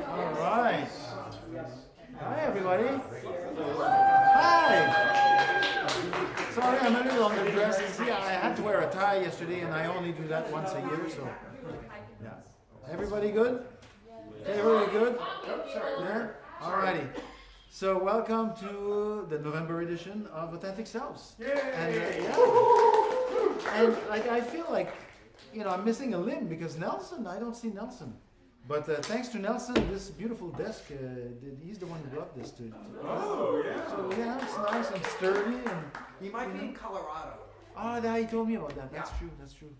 All right. Hi, everybody. Hi. Sorry, I'm a little underdressed. See, I had to wear a tie yesterday, and I only do that once a year, so yeah. Everybody good? Everybody good? Yeah? All righty. So welcome to the November edition of Authentic Selves. And like I feel like, I'm missing a limb because Nelson, I don't see Nelson. But thanks to Nelson, this beautiful desk, he's the one who brought this to. Oh, yeah. So yeah, it's nice and sturdy. And He might be in Colorado. oh, he told me about that. That's true. That's true.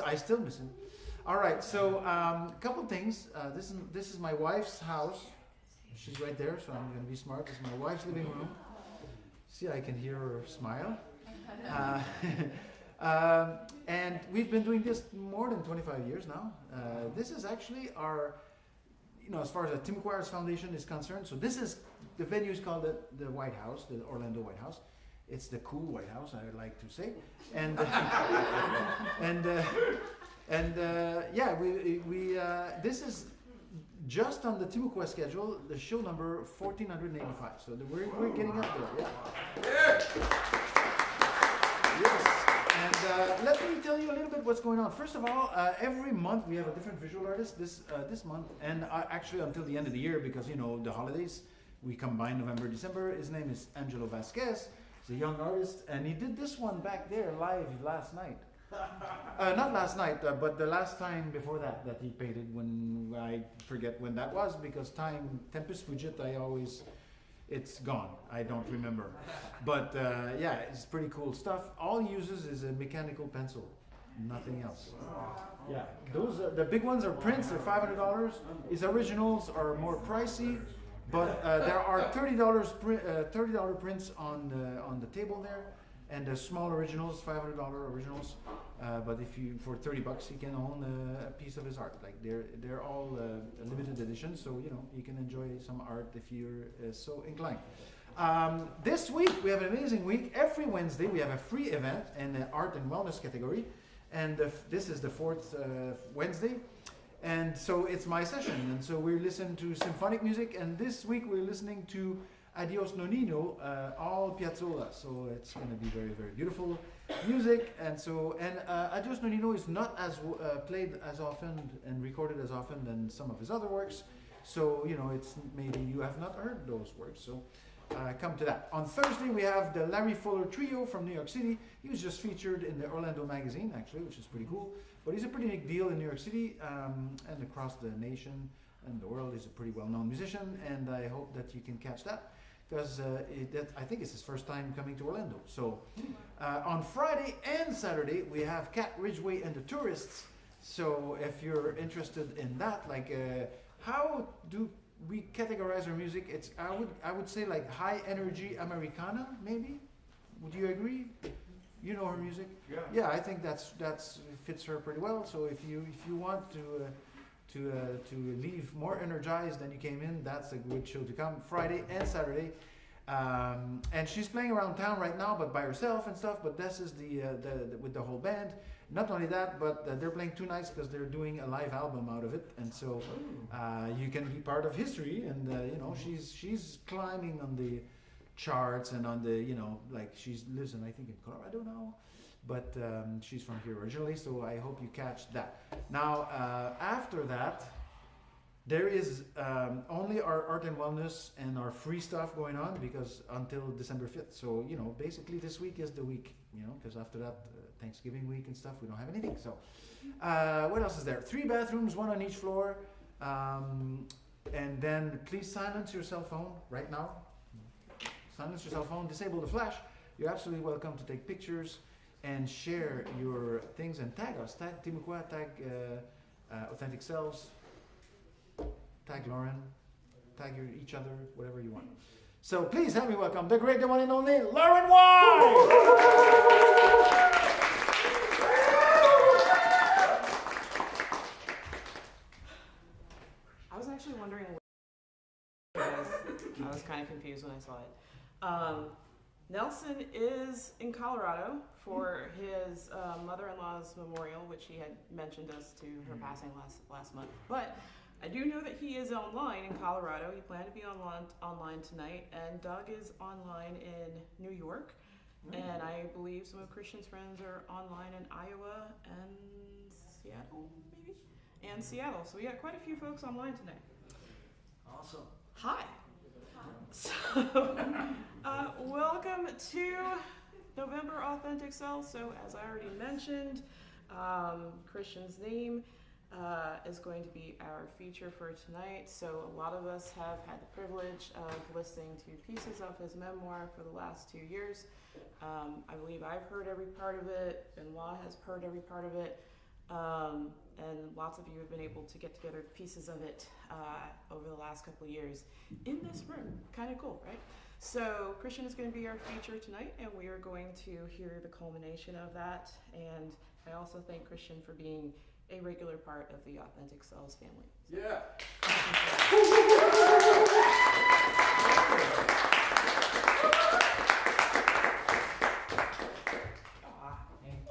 I still miss him. All right. So a couple things. This is my wife's house. She's right there, so I'm going to be smart. This is my wife's living room. See, I can hear her smile. And we've been doing this more than 25 years now. This is actually our, as far as the Tim McGuire's Foundation is concerned. So the venue is called the White House, the Orlando White House. It's the cool White House, I like to say. And this is just on the Timuquoa schedule, the show number 1485. So we're getting up there. Yeah. Yes. And let me tell you a little bit what's going on. First of all, every month we have a different visual artist. This month, and actually until the end of the year, because the holidays, we combine November, December. His name is Angelo Vasquez. He's a young artist, and he did this one back there live last night. Not last night, but the last time before that he painted. When I forget when that was, because tempus fugit. It's gone. I don't remember. But it's pretty cool stuff. All he uses is a mechanical pencil, nothing else. Yeah, those the big ones are prints. They're $500. His originals are more pricey, but there are $30 prints on the table there, and the small originals, $500 originals. But for $30 you can own a piece of his art. Like they're all limited edition, so you can enjoy some art if you're so inclined. This week we have an amazing week. Every Wednesday we have a free event in the art and wellness category, and this is the fourth Wednesday, and so it's my session. And so we're listening to symphonic music, and this week we're listening to Adios Nonino, all Piazzolla. So it's going to be very, very beautiful music. And Adios Nonino is not as played as often and recorded as often than some of his other works. So it's maybe you have not heard those works. So come to that. On Thursday we have the Larry Fuller Trio from New York City. He was just featured in the Orlando magazine, actually, which is pretty cool. But he's a pretty big deal in New York City and across the nation and the world. He's a pretty well-known musician, and I hope that you can catch that, because I think it's his first time coming to Orlando. So on Friday and Saturday we have Cat Ridgway and the Tourists. So if you're interested in that, like how do we categorize our music? It's I would say like high energy Americana, maybe. Would you agree? You know her music. Yeah, I think that's fits her pretty well. So if you want to leave more energized than you came in, that's a good show to come. Friday and Saturday, and she's playing around town right now, but by herself and stuff. But this is the with the whole band, Not only that, but they're playing two nights because they're doing a live album out of it, and so you can be part of history. And you know, she's climbing on the charts and on the, you know, like she lives in, I think, in Colorado now, but she's from here originally. So I hope you catch that. Now after that, there is only our art and wellness and our free stuff going on because until December 5th. So, you know, basically this week is the week, you know, because after that, Thanksgiving week and stuff, we don't have anything. So, what else is there? 3 bathrooms, 1 on each floor. And then please silence your cell phone right now. Silence your cell phone, disable the flash. You're absolutely welcome to take pictures and share your things and tag us. Tag Timukwa, tag Authentic Selves. Tag Lauren, tag each other, whatever you want. So please help me welcome the great, the one and only Lauren White! I was actually wondering where it was. I was kind of confused when I saw it. Nelson is in Colorado for his mother-in-law's memorial, which he had mentioned us to her passing last month. But I do know that he is online in Colorado. He planned to be online tonight, and Doug is online in New York, and I believe some of Christian's friends are online in Iowa and Seattle, maybe? And Seattle. So we got quite a few folks online tonight. Awesome. Hi. So, welcome to November Authentic Selves. So as I already mentioned, Christian's name is going to be our feature for tonight. So a lot of us have had the privilege of listening to pieces of his memoir for the last 2 years. I believe I've heard every part of it, Benoit has heard every part of it, and lots of you have been able to get together pieces of it over the last couple of years in this room. Kind of cool, right? So Christian is going to be our feature tonight, and we are going to hear the culmination of that. And I also thank Christian for being a regular part of the Authentic Selves family. Yeah. Thank you.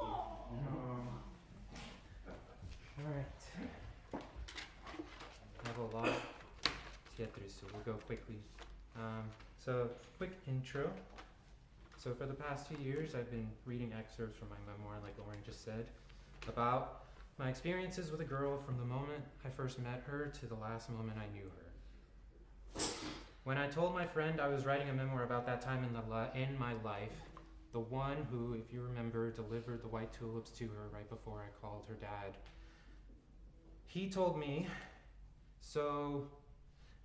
All right. I have a lot to get through, so we'll go quickly. So, quick intro. So for the past 2 years, I've been reading excerpts from my memoir, like Lauren just said, about my experiences with a girl from the moment I first met her to the last moment I knew her. When I told my friend I was writing a memoir about that time in my life, the one who, if you remember, delivered the white tulips to her right before I called her dad, he told me, so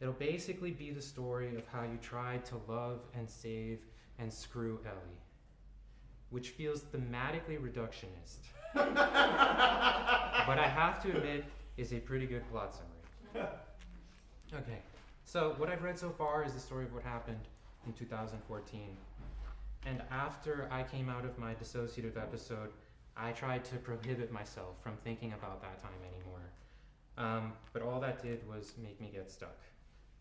it'll basically be the story of how you tried to love and save and screw Ellie, which feels thematically reductionist. But I have to admit is a pretty good plot summary. Okay, so what I've read so far is the story of what happened in 2014. And after I came out of my dissociative episode, I tried to prohibit myself from thinking about that time anymore. But all that did was make me get stuck.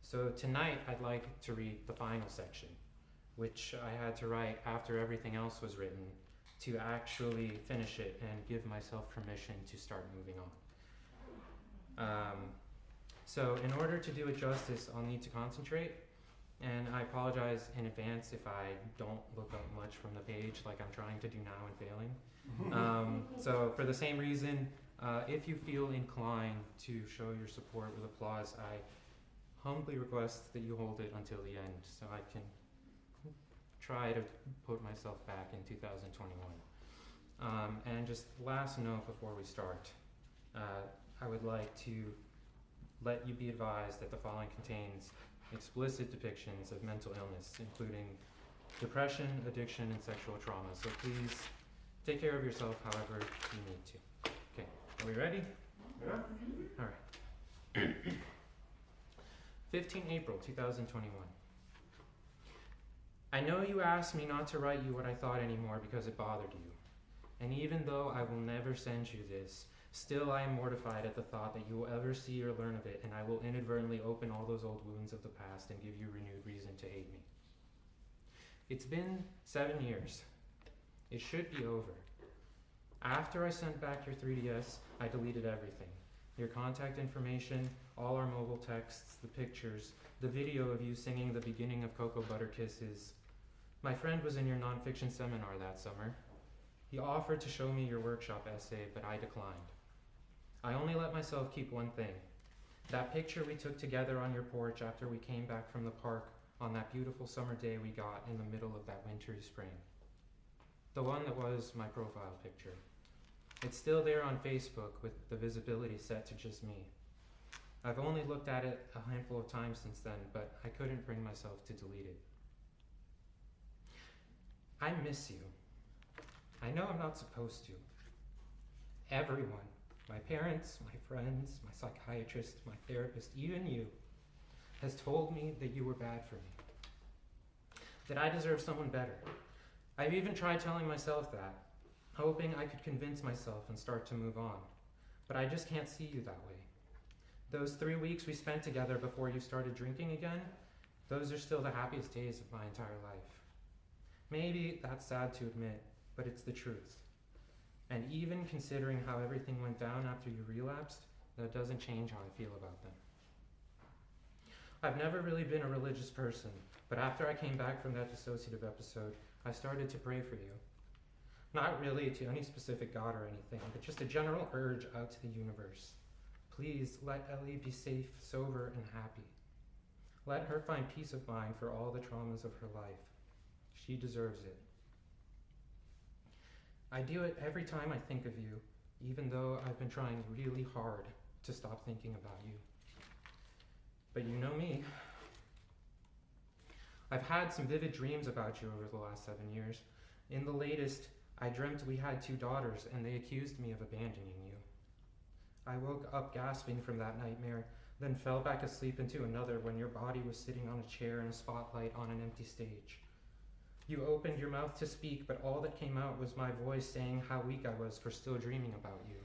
So tonight I'd like to read the final section, which I had to write after everything else was written, to actually finish it and give myself permission to start moving on. So in order to do it justice, I'll need to concentrate, and I apologize in advance if I don't look up much from the page like I'm trying to do now and failing. So for the same reason, if you feel inclined to show your support with applause, I humbly request that you hold it until the end so I can try to put myself back in 2021. And just last note before we start, I would like to let you be advised that the following contains explicit depictions of mental illness, including depression, addiction, and sexual trauma. So please take care of yourself however you need to. Okay, are we ready? Yeah. All right. 15 April 2021. I know you asked me not to write you what I thought anymore because it bothered you. And even though I will never send you this, still I am mortified at the thought that you will ever see or learn of it, and I will inadvertently open all those old wounds of the past and give you renewed reason to hate me. It's been 7 years. It should be over. After I sent back your 3DS, I deleted everything. Your contact information, all our mobile texts, the pictures, the video of you singing the beginning of Cocoa Butter Kisses. My friend was in your nonfiction seminar that summer. He offered to show me your workshop essay, but I declined. I only let myself keep one thing. That picture we took together on your porch after we came back from the park on that beautiful summer day we got in the middle of that wintry spring. The one that was my profile picture. It's still there on Facebook with the visibility set to just me. I've only looked at it a handful of times since then, but I couldn't bring myself to delete it. I miss you. I know I'm not supposed to. Everyone, my parents, my friends, my psychiatrist, my therapist, even you, has told me that you were bad for me. That I deserve someone better. I've even tried telling myself that, hoping I could convince myself and start to move on. But I just can't see you that way. Those 3 weeks we spent together before you started drinking again, those are still the happiest days of my entire life. Maybe that's sad to admit, but it's the truth. And even considering how everything went down after you relapsed, that doesn't change how I feel about them. I've never really been a religious person, but after I came back from that dissociative episode, I started to pray for you. Not really to any specific God or anything, but just a general urge out to the universe. Please let Ellie be safe, sober, and happy. Let her find peace of mind for all the traumas of her life. She deserves it. I do it every time I think of you, even though I've been trying really hard to stop thinking about you. But you know me. I've had some vivid dreams about you over the last 7 years. In the latest, I dreamt we had 2 daughters and they accused me of abandoning you. I woke up gasping from that nightmare, then fell back asleep into another when your body was sitting on a chair in a spotlight on an empty stage. You opened your mouth to speak, but all that came out was my voice saying how weak I was for still dreaming about you.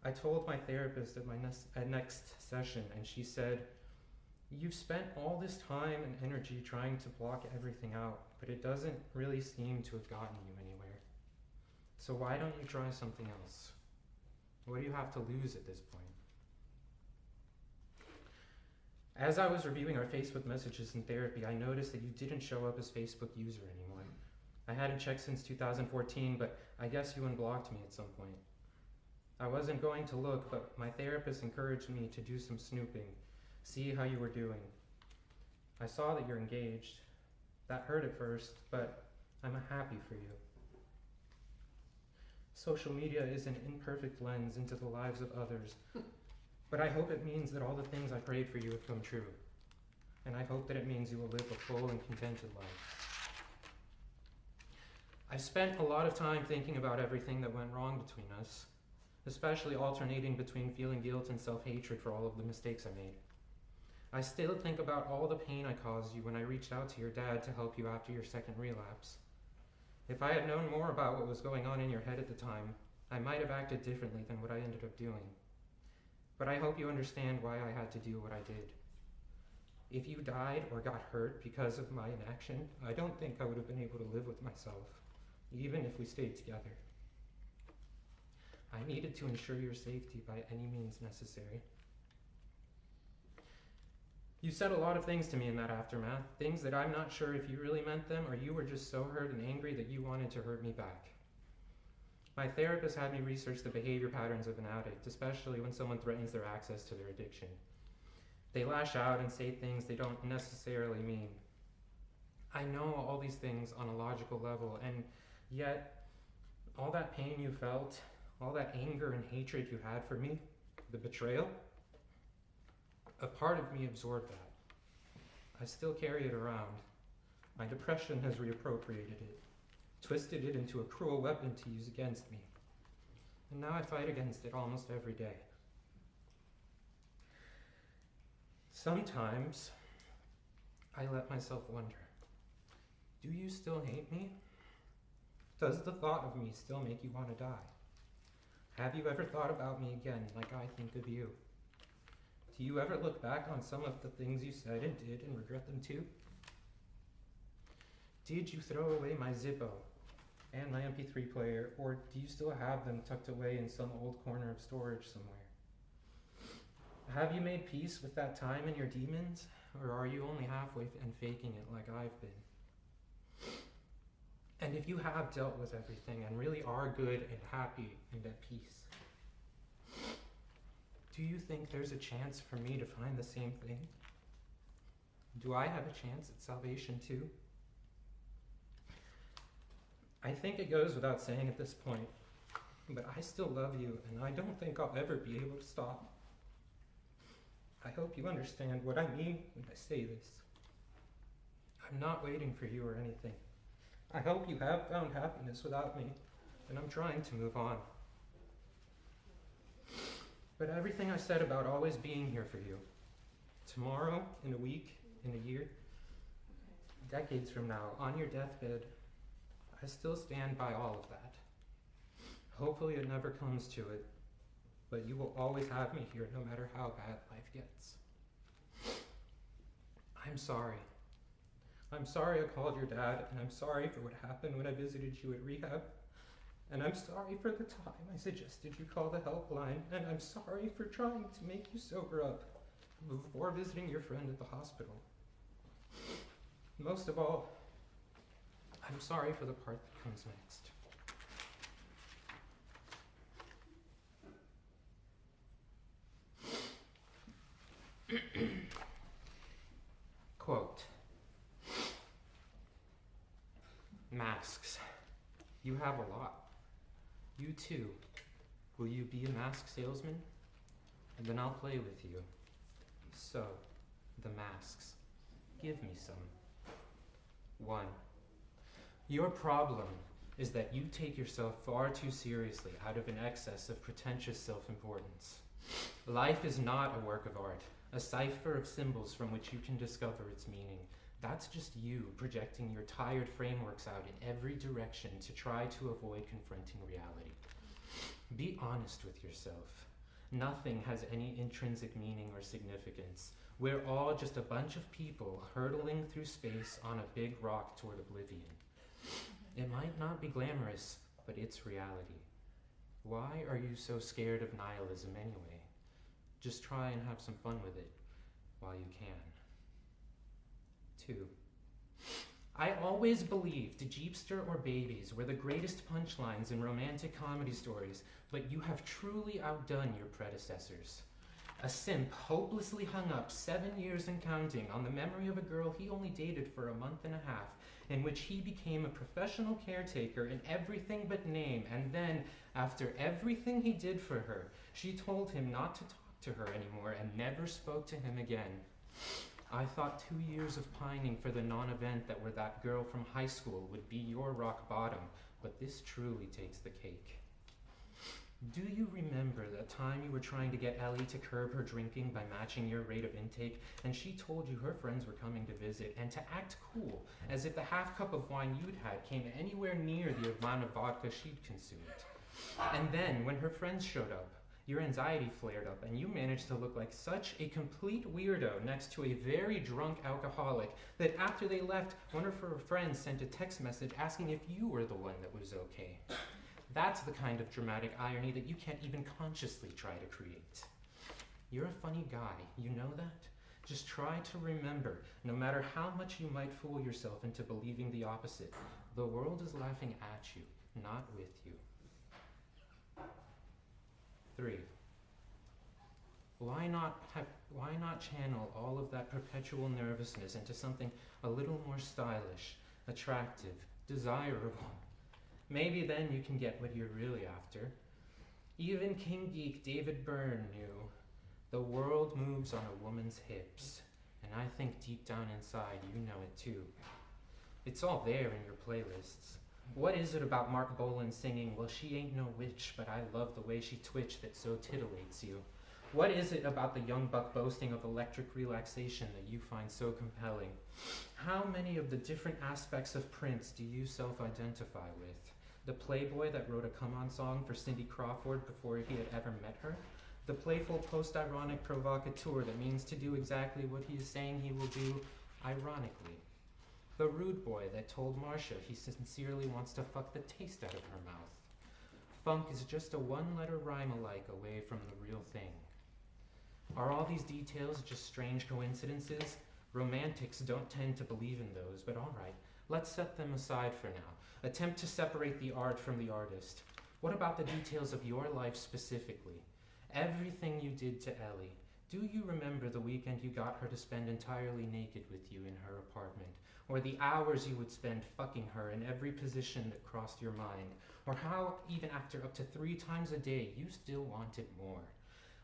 I told my therapist at my next session, and she said, "You've spent all this time and energy trying to block everything out, but it doesn't really seem to have gotten you anywhere. So why don't you try something else? What do you have to lose at this point?" As I was reviewing our Facebook messages in therapy, I noticed that you didn't show up as Facebook user anymore. I hadn't checked since 2014, but I guess you unblocked me at some point. I wasn't going to look, but my therapist encouraged me to do some snooping, see how you were doing. I saw that you're engaged. That hurt at first, but I'm happy for you. Social media is an imperfect lens into the lives of others, but I hope it means that all the things I prayed for you have come true. And I hope that it means you will live a full and contented life. I've spent a lot of time thinking about everything that went wrong between us, especially alternating between feeling guilt and self-hatred for all of the mistakes I made. I still think about all the pain I caused you when I reached out to your dad to help you after your second relapse. If I had known more about what was going on in your head at the time, I might have acted differently than what I ended up doing. But I hope you understand why I had to do what I did. If you died or got hurt because of my inaction, I don't think I would have been able to live with myself, even if we stayed together. I needed to ensure your safety by any means necessary. You said a lot of things to me in that aftermath, things that I'm not sure if you really meant them or you were just so hurt and angry that you wanted to hurt me back. My therapist had me research the behavior patterns of an addict, especially when someone threatens their access to their addiction. They lash out and say things they don't necessarily mean. I know all these things on a logical level, and yet all that pain you felt, all that anger and hatred you had for me, the betrayal, a part of me absorbed that. I still carry it around. My depression has reappropriated it, twisted it into a cruel weapon to use against me. And now I fight against it almost every day. Sometimes I let myself wonder, do you still hate me? Does the thought of me still make you want to die? Have you ever thought about me again like I think of you? Do you ever look back on some of the things you said and did and regret them too? Did you throw away my Zippo? and my MP3 player, or do you still have them tucked away in some old corner of storage somewhere? Have you made peace with that time and your demons, or are you only halfway and faking it like I've been? And if you have dealt with everything and really are good and happy and at peace, do you think there's a chance for me to find the same thing? Do I have a chance at salvation too? I think it goes without saying at this point, but I still love you, and I don't think I'll ever be able to stop. I hope you understand what I mean when I say this. I'm not waiting for you or anything. I hope you have found happiness without me, and I'm trying to move on. But everything I said about always being here for you, tomorrow, in a week, in a year, decades from now, on your deathbed, I still stand by all of that. Hopefully it never comes to it, but you will always have me here no matter how bad life gets. I'm sorry. I'm sorry I called your dad, and I'm sorry for what happened when I visited you at rehab. And I'm sorry for the time I suggested you call the helpline, and I'm sorry for trying to make you sober up before visiting your friend at the hospital. Most of all, I'm sorry for the part that comes next. Quote, masks. You have a lot. You too. Will you be a mask salesman? And then I'll play with you. So, the masks. Give me some. 1. Your problem is that you take yourself far too seriously out of an excess of pretentious self-importance. Life is not a work of art, a cipher of symbols from which you can discover its meaning. That's just you projecting your tired frameworks out in every direction to try to avoid confronting reality. Be honest with yourself. Nothing has any intrinsic meaning or significance. We're all just a bunch of people hurtling through space on a big rock toward oblivion. It might not be glamorous, but it's reality. Why are you so scared of nihilism anyway? Just try and have some fun with it while you can. 2. I always believed Jeepster or babies were the greatest punchlines in romantic comedy stories, but you have truly outdone your predecessors. A simp hopelessly hung up 7 years and counting on the memory of a girl he only dated for a month and a half, in which he became a professional caretaker in everything but name, and then, after everything he did for her, she told him not to talk to her anymore and never spoke to him again. I thought 2 years of pining for the non-event that were that girl from high school would be your rock bottom, but this truly takes the cake. Do you remember the time you were trying to get Ellie to curb her drinking by matching your rate of intake, and she told you her friends were coming to visit, and to act cool, as if the half cup of wine you'd had came anywhere near the amount of vodka she'd consumed? And then, when her friends showed up, your anxiety flared up, and you managed to look like such a complete weirdo next to a very drunk alcoholic that after they left, one of her friends sent a text message asking if you were the one that was okay. That's the kind of dramatic irony that you can't even consciously try to create. You're a funny guy, you know that? Just try to remember, no matter how much you might fool yourself into believing the opposite, the world is laughing at you, not with you. 3. Why not channel all of that perpetual nervousness into something a little more stylish, attractive, desirable? Maybe then you can get what you're really after. Even King Geek David Byrne knew, the world moves on a woman's hips, and I think deep down inside you know it too. It's all there in your playlists. What is it about Mark Bolan singing, well, she ain't no witch, but I love the way she twitched that so titillates you? What is it about the young buck boasting of electric relaxation that you find so compelling? How many of the different aspects of Prince do you self-identify with? The playboy that wrote a come-on song for Cindy Crawford before he had ever met her? The playful post-ironic provocateur that means to do exactly what he is saying he will do ironically? The rude boy that told Marcia he sincerely wants to fuck the taste out of her mouth. Funk is just a one-letter rhyme alike away from the real thing. Are all these details just strange coincidences? Romantics don't tend to believe in those, but all right, let's set them aside for now. Attempt to separate the art from the artist. What about the details of your life specifically? Everything you did to Ellie. Do you remember the weekend you got her to spend entirely naked with you in her apartment? Or the hours you would spend fucking her in every position that crossed your mind? Or how, even after up to 3 times a day, you still wanted more?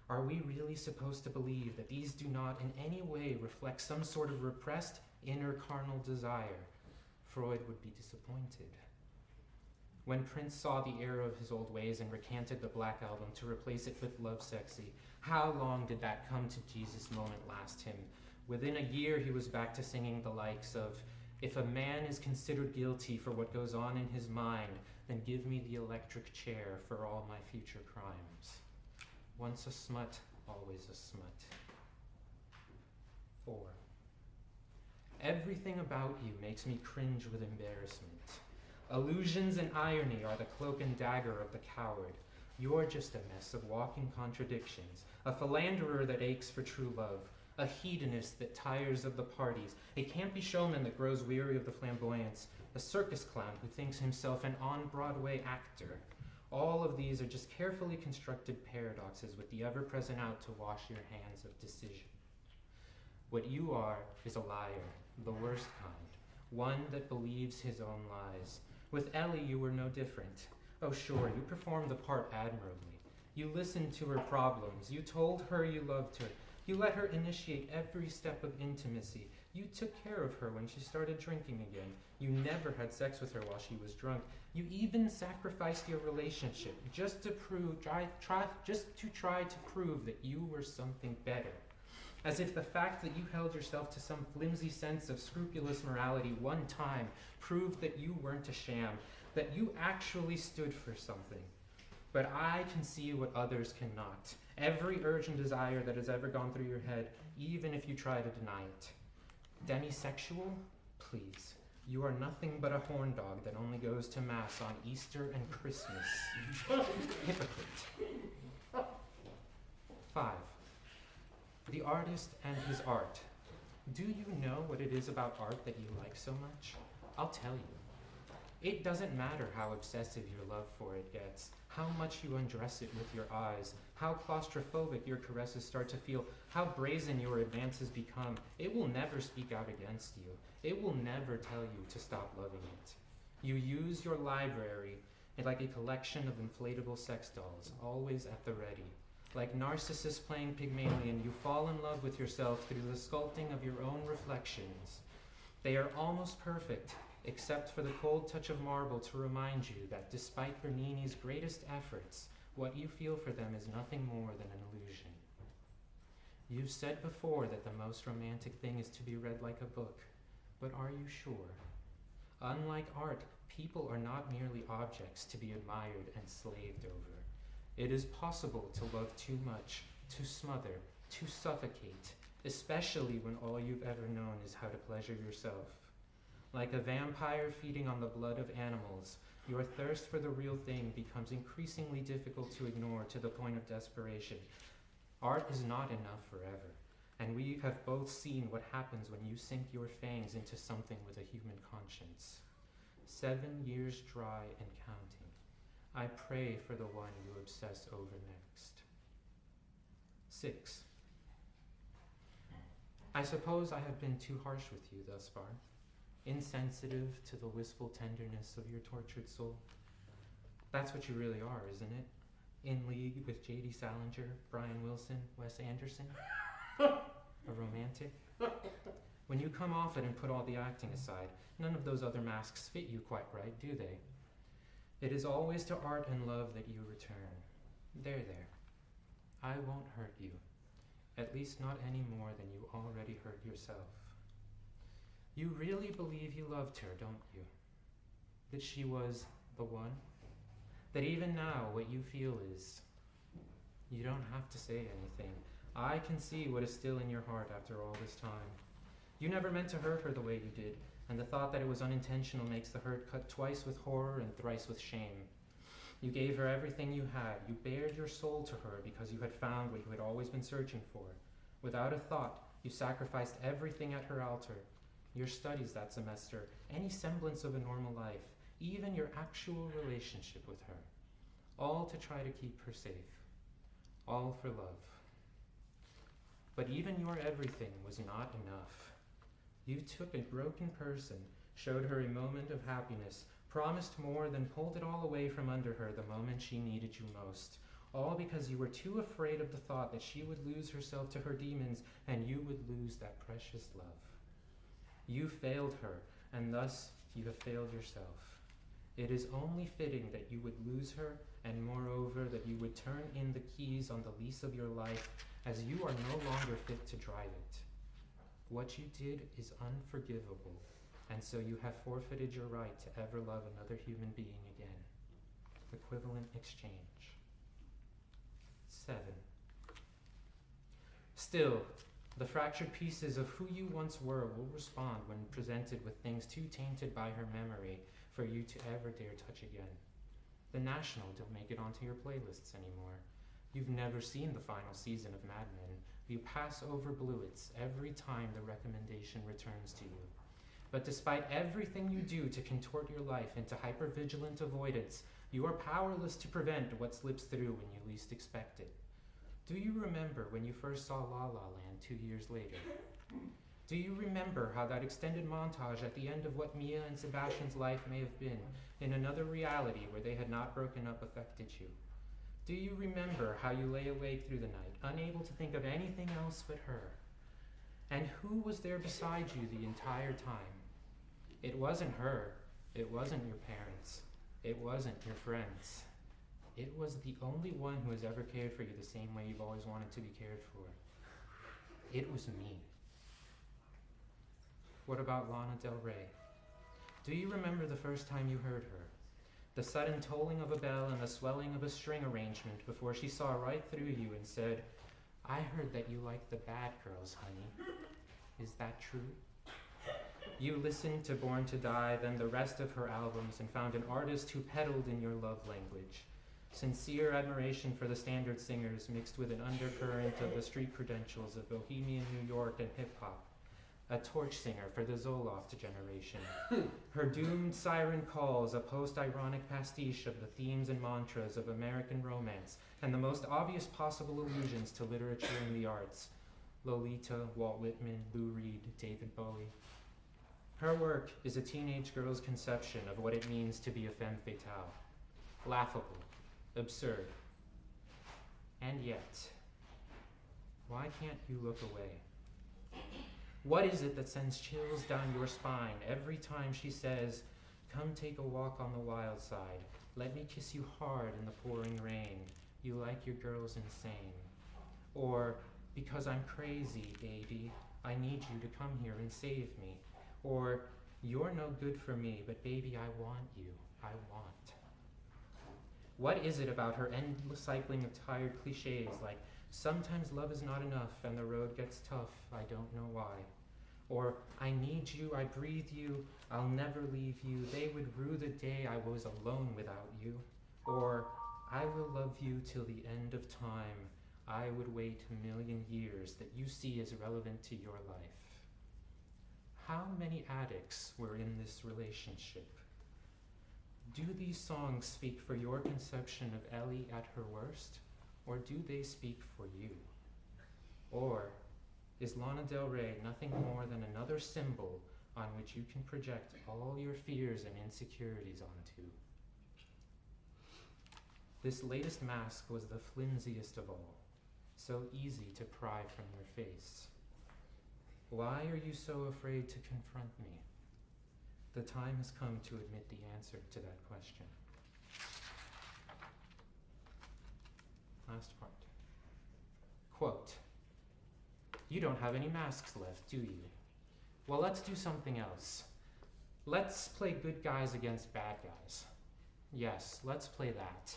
Are we really supposed to believe that these do not in any way reflect some sort of repressed inner carnal desire? Freud would be disappointed. When Prince saw the error of his old ways and recanted the Black Album to replace it with Love Sexy, how long did that come to Jesus moment last him? Within a year, he was back to singing the likes of, "If a man is considered guilty for what goes on in his mind, then give me the electric chair for all my future crimes." Once a smut, always a smut. 4. Everything about you makes me cringe with embarrassment. Illusions and irony are the cloak and dagger of the coward. You're just a mess of walking contradictions, a philanderer that aches for true love, a hedonist that tires of the parties, a campy showman that grows weary of the flamboyance, a circus clown who thinks himself an on-Broadway actor. All of these are just carefully constructed paradoxes with the ever-present out to wash your hands of decision. What you are is a liar, the worst kind, one that believes his own lies. With Ellie, you were no different. Oh sure, you performed the part admirably. You listened to her problems. You told her you loved her. You let her initiate every step of intimacy. You took care of her when she started drinking again. You never had sex with her while she was drunk. You even sacrificed your relationship just to try to prove that you were something better. As if the fact that you held yourself to some flimsy sense of scrupulous morality one time proved that you weren't a sham, that you actually stood for something. But I can see what others cannot. Every urge and desire that has ever gone through your head, even if you try to deny it. Demisexual? Please. You are nothing but a horn dog that only goes to mass on Easter and Christmas. Hypocrite. 5. The artist and his art. Do you know what it is about art that you like so much? I'll tell you. It doesn't matter how obsessive your love for it gets, how much you undress it with your eyes, how claustrophobic your caresses start to feel, how brazen your advances become. It will never speak out against you. It will never tell you to stop loving it. You use your library like a collection of inflatable sex dolls, always at the ready. Like Narcissus playing Pygmalion, you fall in love with yourself through the sculpting of your own reflections. They are almost perfect, except for the cold touch of marble to remind you that despite Bernini's greatest efforts, what you feel for them is nothing more than an illusion. You've said before that the most romantic thing is to be read like a book, but are you sure? Unlike art, people are not merely objects to be admired and slaved over. It is possible to love too much, to smother, to suffocate, especially when all you've ever known is how to pleasure yourself. Like a vampire feeding on the blood of animals, your thirst for the real thing becomes increasingly difficult to ignore to the point of desperation. Art is not enough forever, and we have both seen what happens when you sink your fangs into something with a human conscience. 7 years dry and counting. I pray for the one you obsess over next. 6. I suppose I have been too harsh with you thus far, insensitive to the wistful tenderness of your tortured soul. That's what you really are, isn't it? In league with J.D. Salinger, Brian Wilson, Wes Anderson? A romantic? When you come off it and put all the acting aside, none of those other masks fit you quite right, do they? It is always to art and love that you return. There. I won't hurt you. At least not any more than you already hurt yourself. You really believe you loved her, don't you? That she was the one? That even now what you feel is... You don't have to say anything. I can see what is still in your heart after all this time. You never meant to hurt her the way you did. and the thought that it was unintentional makes the hurt cut twice with horror and thrice with shame. You gave her everything you had. You bared your soul to her because you had found what you had always been searching for. Without a thought, you sacrificed everything at her altar. Your studies that semester, any semblance of a normal life, even your actual relationship with her. All to try to keep her safe. All for love. But even your everything was not enough. You took a broken person, showed her a moment of happiness, promised more, then pulled it all away from under her the moment she needed you most. All because you were too afraid of the thought that she would lose herself to her demons and you would lose that precious love. You failed her, and thus you have failed yourself. It is only fitting that you would lose her, and moreover that you would turn in the keys on the lease of your life, as you are no longer fit to drive it. What you did is unforgivable, and so you have forfeited your right to ever love another human being again. Equivalent exchange. 7. Still, the fractured pieces of who you once were will respond when presented with things too tainted by her memory for you to ever dare touch again. The National don't make it onto your playlists anymore. You've never seen the final season of Mad Men. You pass over Bluets every time the recommendation returns to you. But despite everything you do to contort your life into hypervigilant avoidance, you are powerless to prevent what slips through when you least expect it. Do you remember when you first saw La La Land 2 years later? Do you remember how that extended montage at the end of what Mia and Sebastian's life may have been in another reality where they had not broken up affected you? Do you remember how you lay awake through the night, unable to think of anything else but her? And who was there beside you the entire time? It wasn't her. It wasn't your parents. It wasn't your friends. It was the only one who has ever cared for you the same way you've always wanted to be cared for. It was me. What about Lana Del Rey? Do you remember the first time you heard her? The sudden tolling of a bell and the swelling of a string arrangement before she saw right through you and said, "I heard that you like the bad girls, honey. Is that true?" You listened to Born to Die, then the rest of her albums, and found an artist who peddled in your love language. Sincere admiration for the standard singers mixed with an undercurrent of the street credentials of bohemian New York and hip-hop. A torch singer for the Zoloft generation. Her doomed siren calls, a post-ironic pastiche of the themes and mantras of American romance, and the most obvious possible allusions to literature and the arts. Lolita, Walt Whitman, Lou Reed, David Bowie. Her work is a teenage girl's conception of what it means to be a femme fatale. Laughable, absurd. And yet, why can't you look away? What is it that sends chills down your spine every time she says, "Come take a walk on the wild side. Let me kiss you hard in the pouring rain. You like your girls insane." Or, "Because I'm crazy, baby. I need you to come here and save me." Or, "You're no good for me, but baby, I want you. I want." What is it about her endless cycling of tired cliches like, "Sometimes love is not enough and the road gets tough, I don't know why." Or, "I need you, I breathe you, I'll never leave you, they would rue the day I was alone without you." Or, "I will love you till the end of time, I would wait 1,000,000 years that you see as relevant to your life." How many addicts were in this relationship? Do these songs speak for your conception of Ellie at her worst, or do they speak for you? Or is Lana Del Rey nothing more than another symbol on which you can project all your fears and insecurities onto? This latest mask was the flimsiest of all, so easy to pry from your face. Why are you so afraid to confront me? The time has come to admit the answer to that question. Last part. Quote, "You don't have any masks left, do you? Well, let's do something else. Let's play good guys against bad guys. Yes, let's play that.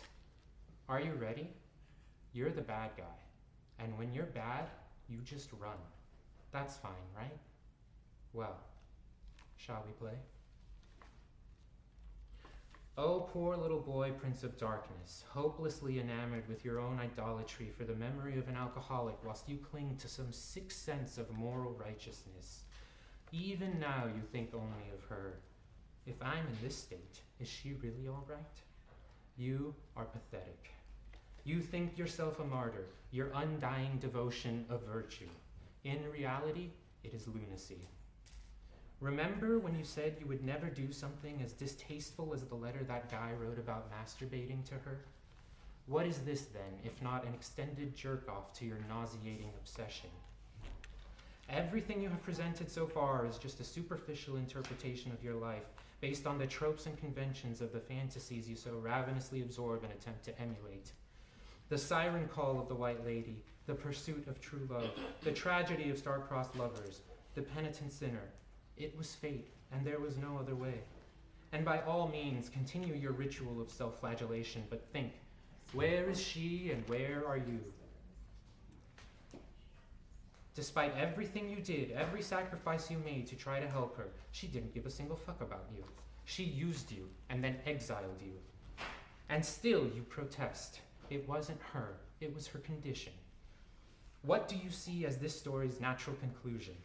Are you ready? You're the bad guy. And when you're bad, you just run. That's fine, right? Well, Shall we play? Oh, poor little boy, Prince of Darkness, hopelessly enamored with your own idolatry for the memory of an alcoholic whilst you cling to some sick sense of moral righteousness. Even now you think only of her. If I'm in this state, is she really all right? You are pathetic. You think yourself a martyr, your undying devotion a virtue. In reality, it is lunacy. Remember when you said you would never do something as distasteful as the letter that guy wrote about masturbating to her? What is this then, if not an extended jerk-off to your nauseating obsession? Everything you have presented so far is just a superficial interpretation of your life, based on the tropes and conventions of the fantasies you so ravenously absorb and attempt to emulate. The siren call of the White Lady, the pursuit of true love, the tragedy of star-crossed lovers, the penitent sinner. It was fate, and there was no other way. And by all means, continue your ritual of self-flagellation, but think, where is she and where are you? Despite everything you did, every sacrifice you made to try to help her, she didn't give a single fuck about you. She used you and then exiled you. And still you protest. It wasn't her, it was her condition. What do you see as this story's natural conclusion?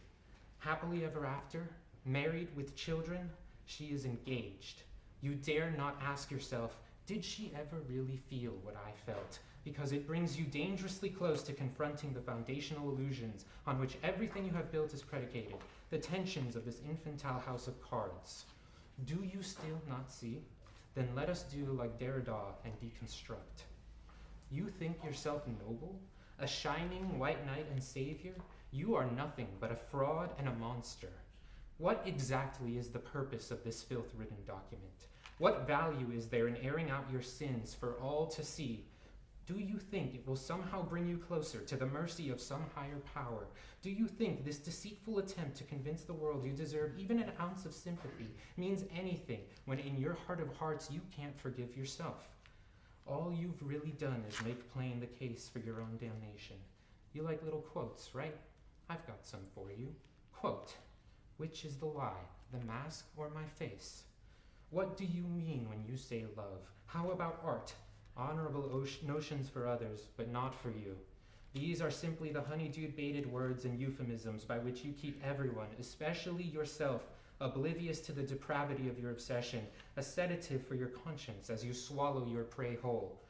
Happily ever after? Married with children? She is engaged. You dare not ask yourself, did she ever really feel what I felt? Because it brings you dangerously close to confronting the foundational illusions on which everything you have built is predicated, the tensions of this infantile house of cards. Do you still not see? Then let us do like Derrida and deconstruct. You think yourself noble? A shining white knight and savior? You are nothing but a fraud and a monster. What exactly is the purpose of this filth-ridden document? What value is there in airing out your sins for all to see? Do you think it will somehow bring you closer to the mercy of some higher power? Do you think this deceitful attempt to convince the world you deserve even an ounce of sympathy means anything when in your heart of hearts you can't forgive yourself? All you've really done is make plain the case for your own damnation. You like little quotes, right? I've got some for you. Quote, which is the lie, the mask or my face? What do you mean when you say love? How about art? Honorable notions for others, but not for you. These are simply the honeydew-baited words and euphemisms by which you keep everyone, especially yourself, oblivious to the depravity of your obsession, a sedative for your conscience as you swallow your prey whole.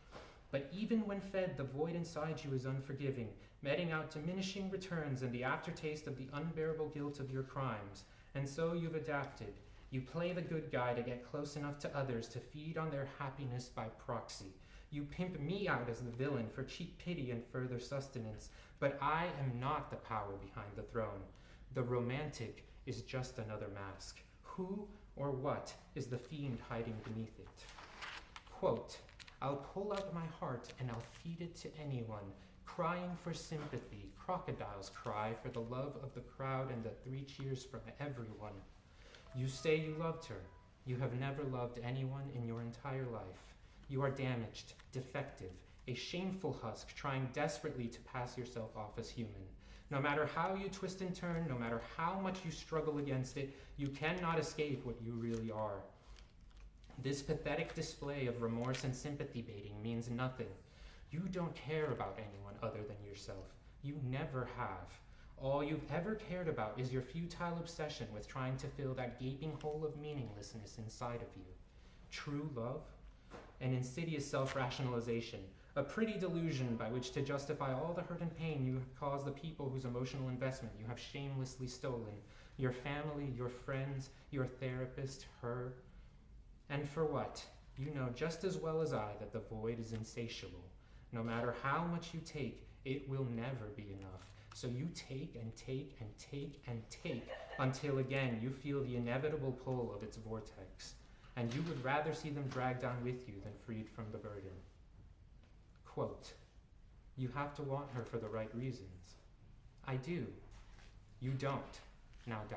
But even when fed, the void inside you is unforgiving, meting out diminishing returns and the aftertaste of the unbearable guilt of your crimes. And so you've adapted. You play the good guy to get close enough to others to feed on their happiness by proxy. You pimp me out as the villain for cheap pity and further sustenance, but I am not the power behind the throne. The romantic is just another mask. Who or what is the fiend hiding beneath it? Quote, I'll pull out my heart and I'll feed it to anyone, crying for sympathy. Crocodiles cry for the love of the crowd and the 3 cheers from everyone. You say you loved her. You have never loved anyone in your entire life. You are damaged, defective, a shameful husk trying desperately to pass yourself off as human. No matter how you twist and turn, no matter how much you struggle against it, you cannot escape what you really are. This pathetic display of remorse and sympathy baiting means nothing. You don't care about anyone other than yourself. You never have. All you've ever cared about is your futile obsession with trying to fill that gaping hole of meaninglessness inside of you. True love? An insidious self-rationalization, a pretty delusion by which to justify all the hurt and pain you have caused the people whose emotional investment you have shamelessly stolen, your family, your friends, your therapist, her. And for what? You know just as well as I that the void is insatiable. No matter how much you take, it will never be enough. So you take and take and take and take until again you feel the inevitable pull of its vortex, and you would rather see them dragged down with you than freed from the burden. Quote, you have to want her for the right reasons. I do. You don't. Now die.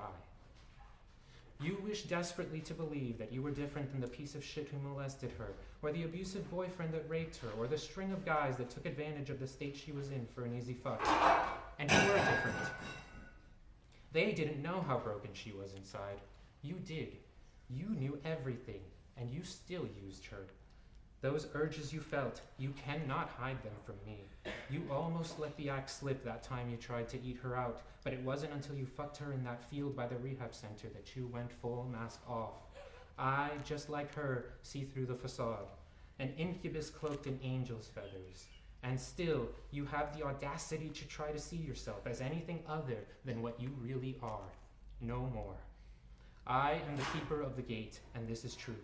You wish desperately to believe that you were different than the piece of shit who molested her, or the abusive boyfriend that raped her, or the string of guys that took advantage of the state she was in for an easy fuck. And you were different. They didn't know how broken she was inside. You did. You knew everything, and you still used her. Those urges you felt, you cannot hide them from me. You almost let the act slip that time you tried to eat her out, but it wasn't until you fucked her in that field by the rehab center that you went full mask off. I, just like her, see through the facade. An incubus cloaked in angel's feathers. And still, you have the audacity to try to see yourself as anything other than what you really are. No more. I am the keeper of the gate, and this is truth.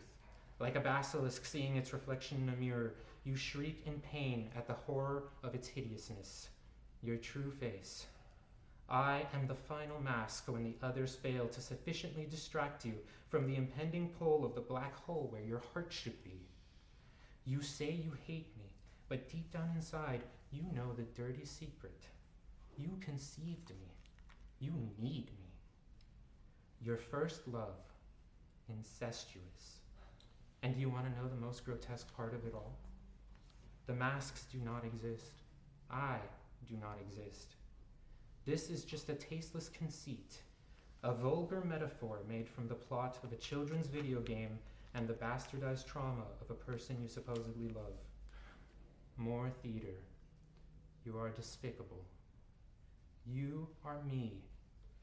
Like a basilisk seeing its reflection in a mirror, you shriek in pain at the horror of its hideousness. Your true face. I am the final mask when the others fail to sufficiently distract you from the impending pull of the black hole where your heart should be. You say you hate me, but deep down inside, you know the dirty secret. You conceived me. You need me. Your first love, incestuous. And do you want to know the most grotesque part of it all? The masks do not exist. I do not exist. This is just a tasteless conceit, a vulgar metaphor made from the plot of a children's video game and the bastardized trauma of a person you supposedly love. More theater. You are despicable. You are me,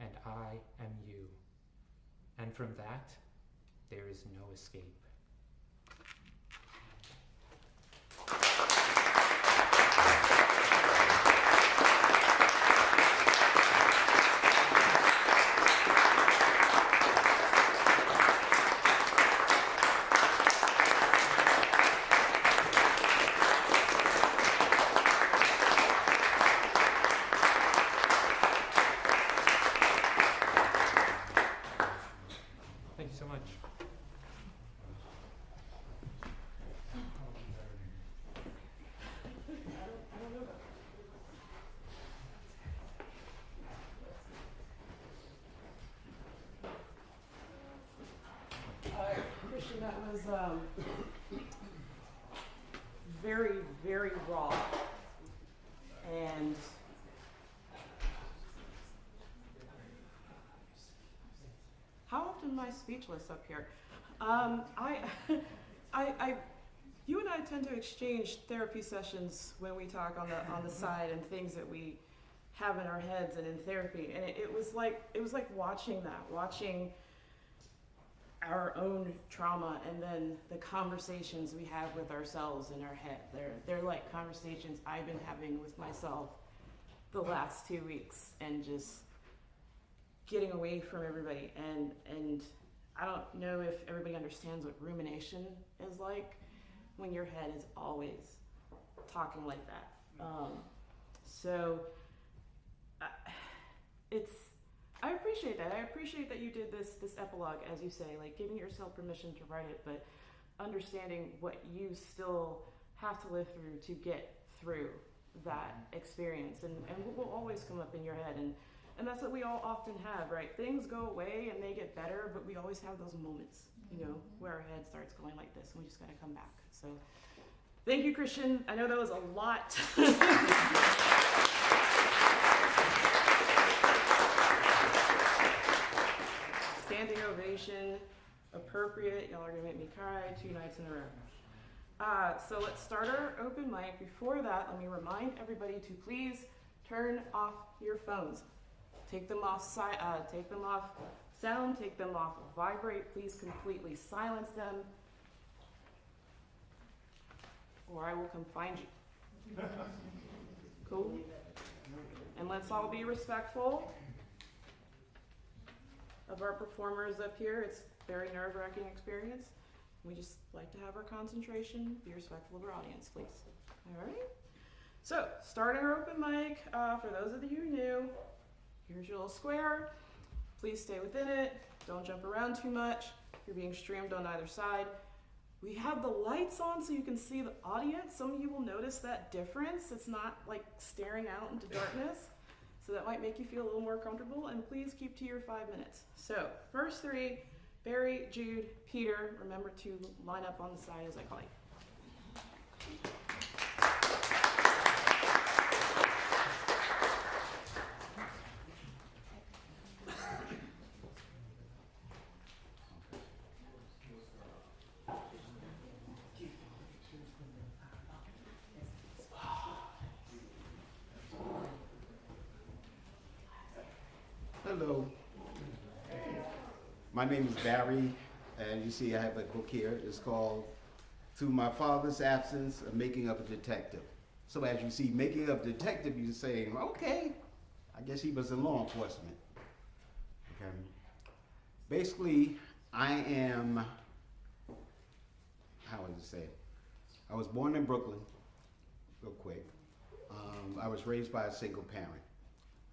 and I am you. And from that, there is no escape. Thank you so much. Christian, that was very, very raw. And how often am I speechless up here? You and I tend to exchange therapy sessions when we talk on the side and things that we have in our heads and in therapy, and it was like watching our own trauma and then the conversations we have with ourselves in our head. They're like conversations I've been having with myself the last 2 weeks, and just getting away from everybody. And I don't know if everybody understands what rumination is like when your head is always talking like that. I appreciate that. I appreciate that you did this epilogue, as you say, like giving yourself permission to write it, but understanding what you still have to live through to get through that experience, and what will always come up in your head, and that's what we all often have, right? Things go away and they get better, but we always have those moments, where our head starts going like this, and we just gotta come back. So thank you, Christian. I know that was a lot. Standing ovation, appropriate. Y'all are gonna make me cry 2 nights in a row. So let's start our open mic. Before that, let me remind everybody to please turn off your phones. Take them off sound, take them off vibrate. Please completely silence them, or I will come find you. Cool? And let's all be respectful of our performers up here. It's a very nerve-wracking experience. We just like to have our concentration. Be respectful of our audience, please. All right? So, starting our open mic, for those of you new, here's your little square. Please stay within it. Don't jump around too much. You're being streamed on either side. We have the lights on so you can see the audience. Some of you will notice that difference. It's not like staring out into darkness. So that might make you feel a little more comfortable. And please keep to your 5 minutes. So, first 3, Barry, Jude, Peter. Remember to line up on the side as I call you. Hello. My name is Barry, and you see I have a book here. It's called Through My Father's Absence, A Making of a Detective. So as you see, making of a detective, you're saying, okay, I guess he was in law enforcement. Okay. Basically, I am, how would you say? I was born in Brooklyn, real quick. I was raised by a single parent.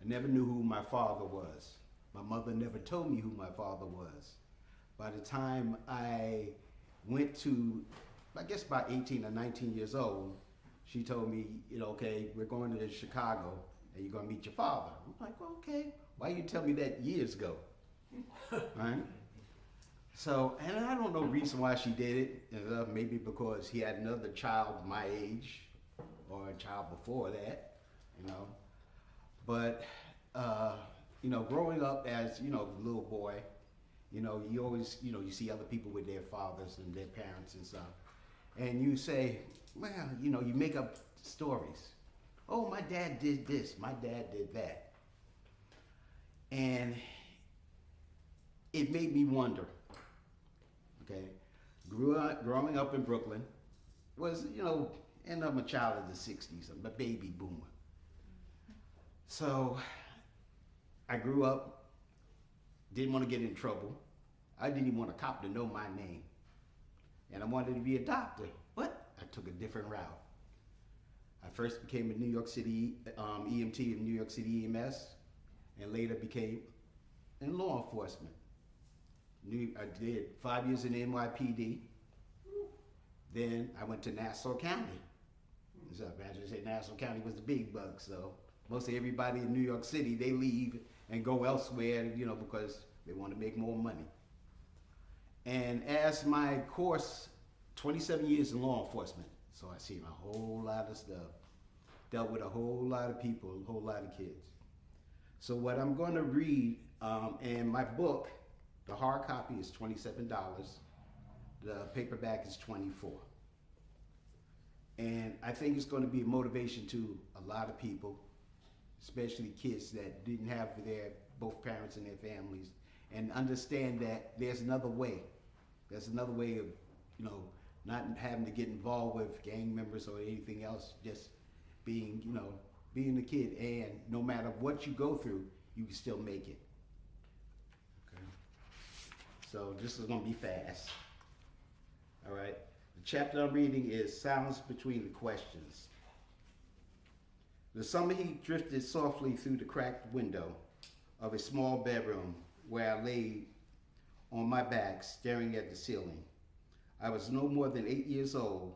I never knew who my father was. My mother never told me who my father was. By the time I went to, I guess about 18 or 19 years old, she told me, okay, we're going to Chicago and you're going to meet your father. I'm like, well, okay. Why you tell me that years ago? Right? So, and I don't know the reason why she did it. Maybe because he had another child my age or a child before that, But, growing up as, a little boy, you always, you see other people with their fathers and their parents and stuff. And you say, well, you make up stories. Oh, my dad did this, my dad did that. And it made me wonder, okay? Growing up in Brooklyn was, and I'm a child of the 60s, I'm a baby boomer. So I grew up, didn't want to get in trouble. I didn't even want a cop to know my name. And I wanted to be a doctor, but I took a different route. I first became a New York City EMT in New York City EMS, and later became in law enforcement. I did 5 years in NYPD. Then I went to Nassau County. So imagine say Nassau County was the big bug, so most of everybody in New York City, they leave and go elsewhere, because they want to make more money. And as my course, 27 years in law enforcement, so I seen a whole lot of stuff, dealt with a whole lot of people, a whole lot of kids. So what I'm going to read, and my book, the hard copy is $27, the paperback is $24. And I think it's going to be a motivation to a lot of people, especially kids that didn't have both parents and their families, and understand that there's another way. There's another way of, not having to get involved with gang members or anything else, just being, being a kid. And no matter what you go through, you can still make it. Okay. So this is going to be fast. All right. The chapter I'm reading is Silence Between the Questions. The summer heat drifted softly through the cracked window of a small bedroom where I lay on my back staring at the ceiling. I was no more than 8 years old,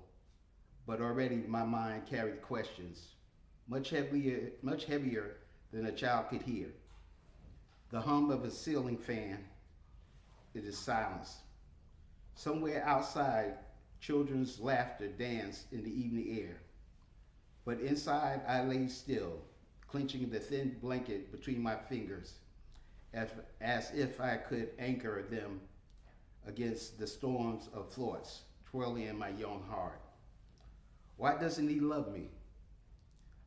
but already my mind carried questions, much heavier than a child could hear. The hum of a ceiling fan, it is silence. Somewhere outside, children's laughter danced in the evening air. But inside, I lay still, clenching the thin blanket between my fingers, as if I could anchor them against the storms of thoughts twirling in my young heart. Why doesn't he love me?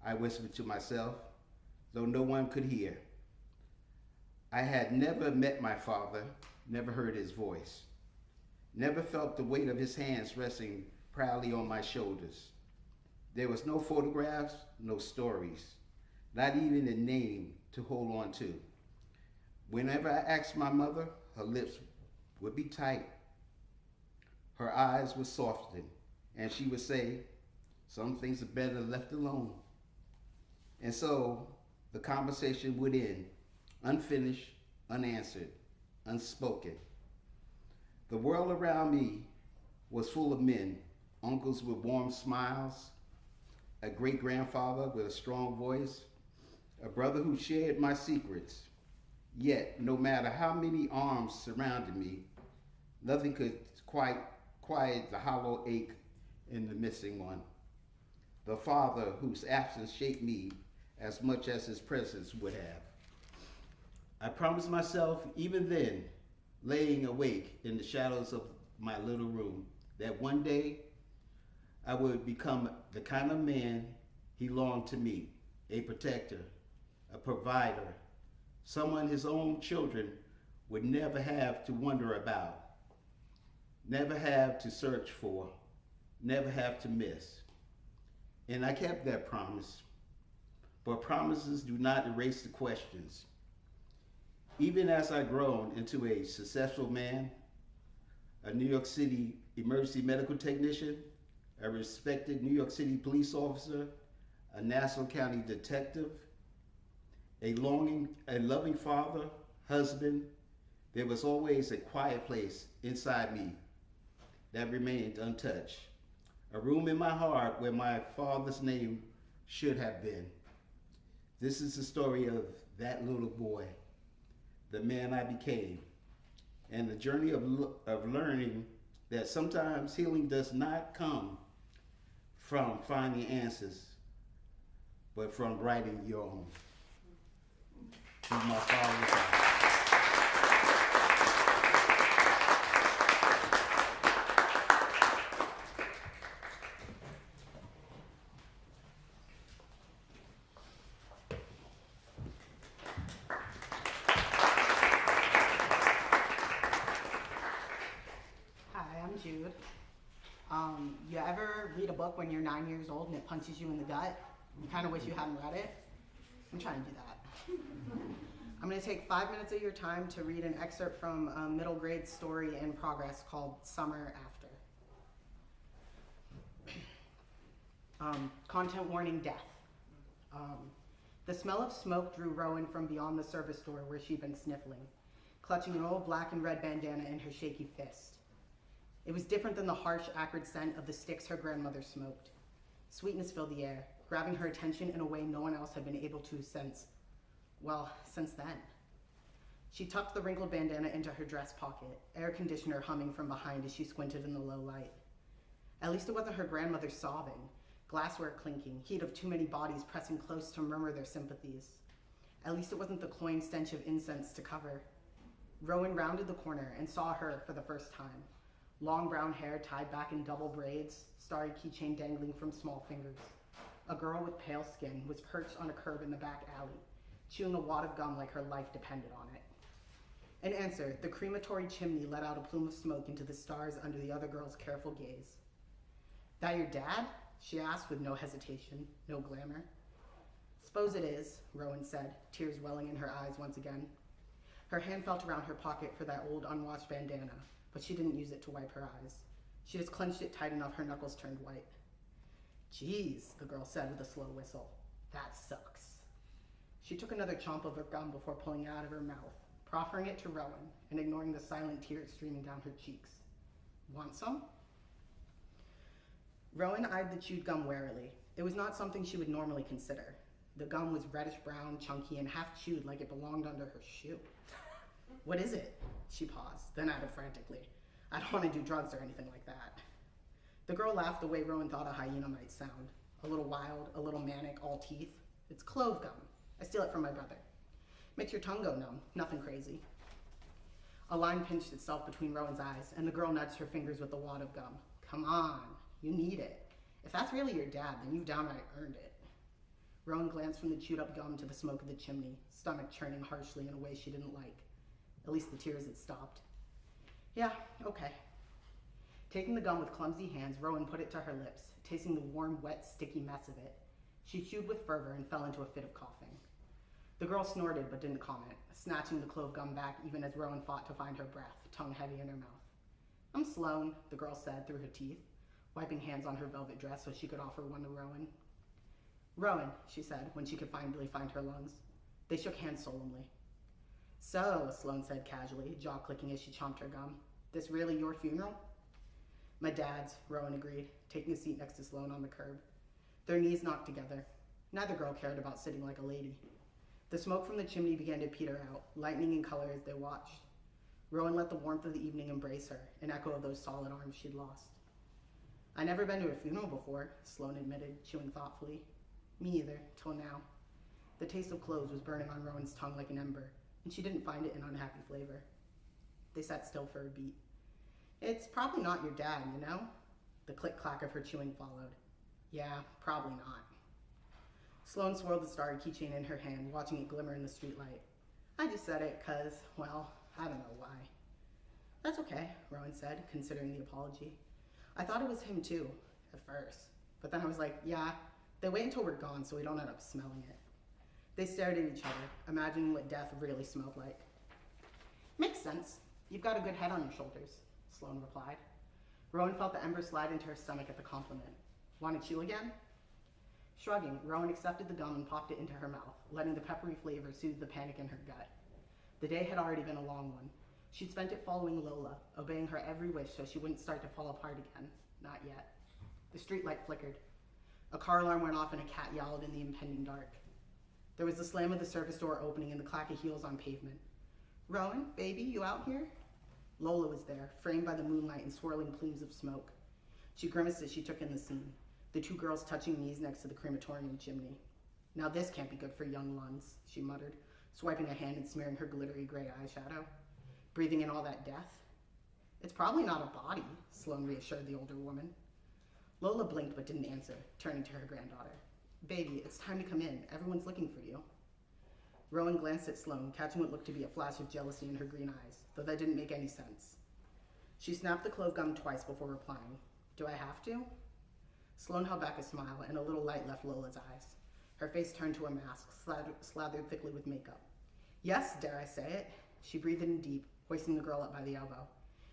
I whispered to myself, though no one could hear. I had never met my father, never heard his voice, never felt the weight of his hands resting proudly on my shoulders. There was no photographs, no stories, not even a name to hold on to. Whenever I asked my mother, her lips would be tight. Her eyes would soften, and she would say, some things are better left alone. And so the conversation would end, unfinished, unanswered, unspoken. The world around me was full of men, uncles with warm smiles, a great-grandfather with a strong voice, a brother who shared my secrets. Yet, no matter how many arms surrounded me, nothing could quite quiet the hollow ache in the missing one. The father whose absence shaped me as much as his presence would have. I promised myself, even then, laying awake in the shadows of my little room, that one day I would become the kind of man he longed to meet, a protector, a provider, someone his own children would never have to wonder about, never have to search for, never have to miss. And I kept that promise. But promises do not erase the questions. Even as I grown into a successful man, a New York City emergency medical technician, a respected New York City police officer, a Nassau County detective, a loving father, husband, there was always a quiet place inside me that remained untouched. A room in my heart where my father's name should have been. This is the story of that little boy, the man I became, and the journey of learning that sometimes healing does not come from finding answers, but from writing your own. To my father's house. Jude. You ever read a book when you're 9 years old and it punches you in the gut? You kind of wish you hadn't read it? I'm trying to do that. I'm going to take 5 minutes of your time to read an excerpt from a middle grade story in progress called Summer After. Content warning: death. The smell of smoke drew Rowan from beyond the service door where she'd been sniffling, clutching an old black and red bandana in her shaky fist. It was different than the harsh, acrid scent of the sticks her grandmother smoked. Sweetness filled the air, grabbing her attention in a way no one else had been able to since then. She tucked the wrinkled bandana into her dress pocket, air conditioner humming from behind as she squinted in the low light. At least it wasn't her grandmother sobbing, glassware clinking, heat of too many bodies pressing close to murmur their sympathies. At least it wasn't the cloying stench of incense to cover. Rowan rounded the corner and saw her for the first time. Long brown hair tied back in double braids, starry keychain dangling from small fingers. A girl with pale skin was perched on a curb in the back alley, chewing a wad of gum like her life depended on it. In answer, the crematory chimney let out a plume of smoke into the stars under the other girl's careful gaze. "That your dad?" she asked with no hesitation, no glamour. "Suppose it is," Rowan said, tears welling in her eyes once again. Her hand felt around her pocket for that old unwashed bandana, but she didn't use it to wipe her eyes. She just clenched it tight enough her knuckles turned white. "Geez," the girl said with a slow whistle. "That sucks." She took another chomp of her gum before pulling it out of her mouth, proffering it to Rowan and ignoring the silent tears streaming down her cheeks. "Want some?" Rowan eyed the chewed gum warily. It was not something she would normally consider. The gum was reddish-brown, chunky, and half chewed like it belonged under her shoe. "What is it?" She paused, then added frantically, "I don't want to do drugs or anything like that." The girl laughed the way Rowan thought a hyena might sound. A little wild, a little manic, all teeth. "It's clove gum. I steal it from my brother. Makes your tongue go numb. Nothing crazy." A line pinched itself between Rowan's eyes, and the girl nudged her fingers with the wad of gum. "Come on, you need it. If that's really your dad, then you've downright earned it." Rowan glanced from the chewed up gum to the smoke of the chimney, stomach churning harshly in a way she didn't like. At least the tears had stopped. "Yeah, okay." Taking the gum with clumsy hands, Rowan put it to her lips, tasting the warm, wet, sticky mess of it. She chewed with fervor and fell into a fit of coughing. The girl snorted but didn't comment, snatching the clove gum back even as Rowan fought to find her breath, tongue heavy in her mouth. "I'm Sloane," the girl said through her teeth, wiping hands on her velvet dress so she could offer one to Rowan. "Rowan," she said when she could finally find her lungs. They shook hands solemnly. "So," Sloane said casually, jaw clicking as she chomped her gum, "this really your funeral?" "My dad's," Rowan agreed, taking a seat next to Sloane on the curb. Their knees knocked together. Neither girl cared about sitting like a lady. The smoke from the chimney began to peter out, lightening in color as they watched. Rowan let the warmth of the evening embrace her, an echo of those solid arms she'd lost. "I never been to a funeral before," Sloane admitted, chewing thoughtfully. "Me either, till now." The taste of cloves was burning on Rowan's tongue like an ember, and she didn't find it an unhappy flavor. They sat still for a beat. "It's probably not your dad, you know?" The click-clack of her chewing followed. "Yeah, probably not." Sloane swirled the starry keychain in her hand, watching it glimmer in the streetlight. I just said it because, well, I don't know why. That's okay, Rowan said, considering the apology. I thought it was him too, at first. But then I was like, yeah, they wait until we're gone so we don't end up smelling it. They stared at each other, imagining what death really smelled like. Makes sense. You've got a good head on your shoulders, Sloane replied. Rowan felt the ember slide into her stomach at the compliment. Want to chew again? Shrugging, Rowan accepted the gum and popped it into her mouth, letting the peppery flavor soothe the panic in her gut. The day had already been a long one. She'd spent it following Lola, obeying her every wish so she wouldn't start to fall apart again. Not yet. The streetlight flickered. A car alarm went off and a cat yowled in the impending dark. There was the slam of the service door opening and the clack of heels on pavement. Rowan, baby, you out here? Lola was there, framed by the moonlight and swirling plumes of smoke. She grimaced as she took in the scene, the two girls touching knees next to the crematorium chimney. Now this can't be good for young Luns, she muttered, swiping a hand and smearing her glittery gray eyeshadow. Breathing in all that death. It's probably not a body, Sloane reassured the older woman. Lola blinked but didn't answer, turning to her granddaughter. Baby, it's time to come in. Everyone's looking for you. Rowan glanced at Sloane, catching what looked to be a flash of jealousy in her green eyes, though that didn't make any sense. She snapped the clove gum twice before replying. Do I have to? Sloane held back a smile, and a little light left Lola's eyes. Her face turned to a mask, slathered thickly with makeup. Yes, dare I say it? She breathed in deep, hoisting the girl up by the elbow.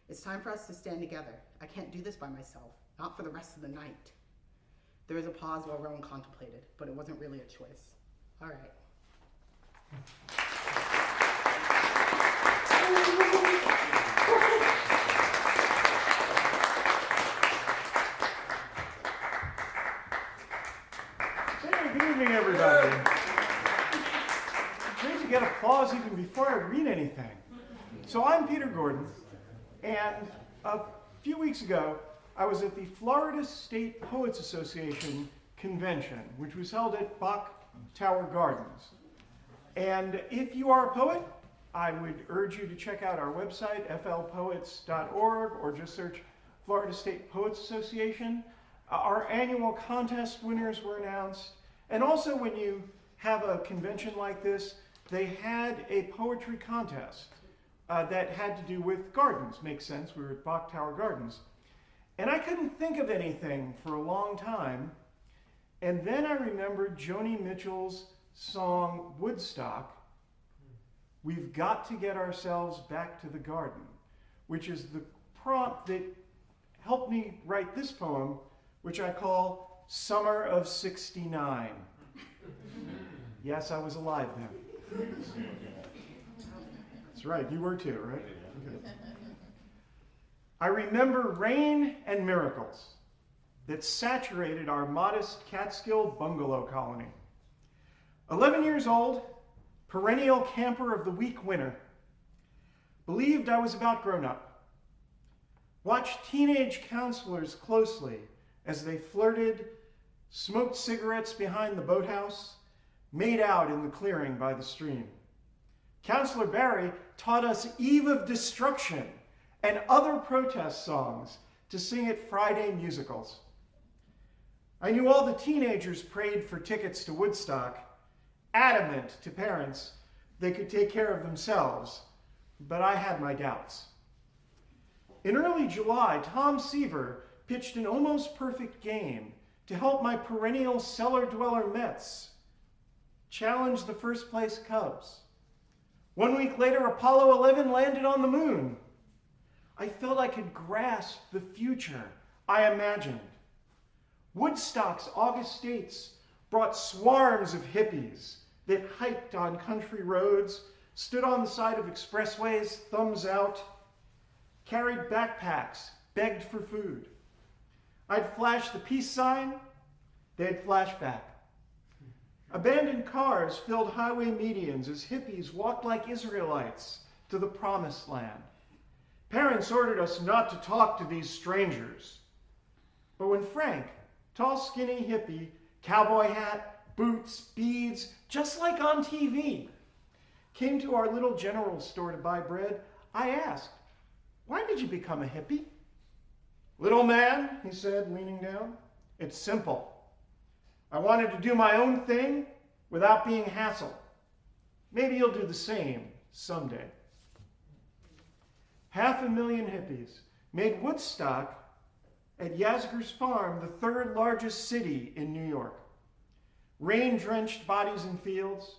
It's time for us to stand together. I can't do this by myself, not for the rest of the night. There was a pause while Rowan contemplated, but it wasn't really a choice. All right. Hey, good evening, everybody. Great to get applause even before I read anything. So I'm Peter Gordon, and a few weeks ago, I was at the Florida State Poets Association convention, which was held at Bach Tower Gardens. And if you are a poet, I would urge you to check out our website, flpoets.org, or just search Florida State Poets Association. Our annual contest winners were announced. And also when you have a convention like this, they had a poetry contest that had to do with gardens. Makes sense, we were at Bach Tower Gardens. And I couldn't think of anything for a long time. And then I remembered Joni Mitchell's song Woodstock, We've Got to Get Ourselves Back to the Garden, which is the prompt that helped me write this poem, which I call Summer of '69. Yes, I was alive then. That's right, you were too, right? Okay. I remember rain and miracles that saturated our modest Catskill bungalow colony. 11 years old, perennial camper of the week winner, believed I was about grown up. Watched teenage counselors closely as they flirted, smoked cigarettes behind the boathouse, made out in the clearing by the stream. Counselor Barry taught us Eve of Destruction and other protest songs to sing at Friday musicals. I knew all the teenagers prayed for tickets to Woodstock, adamant to parents they could take care of themselves, but I had my doubts. In early July, Tom Seaver pitched an almost perfect game to help my perennial cellar dweller Mets challenge the first place Cubs. 1 week later, Apollo 11 landed on the moon. I felt I could grasp the future I imagined. Woodstock's August dates brought swarms of hippies that hiked on country roads, stood on the side of expressways, thumbs out, carried backpacks, begged for food. I'd flash the peace sign, they'd flash back. Abandoned cars filled highway medians as hippies walked like Israelites to the promised land. Parents ordered us not to talk to these strangers. But when Frank, tall, skinny hippie, cowboy hat, boots, beads, just like on TV, came to our little general store to buy bread, I asked, "Why did you become a hippie?" "Little man," he said, leaning down, "it's simple. I wanted to do my own thing without being hassled. Maybe you'll do the same someday. 500,000 hippies made Woodstock at Yasgur's Farm the third largest city in New York. Rain-drenched bodies in fields.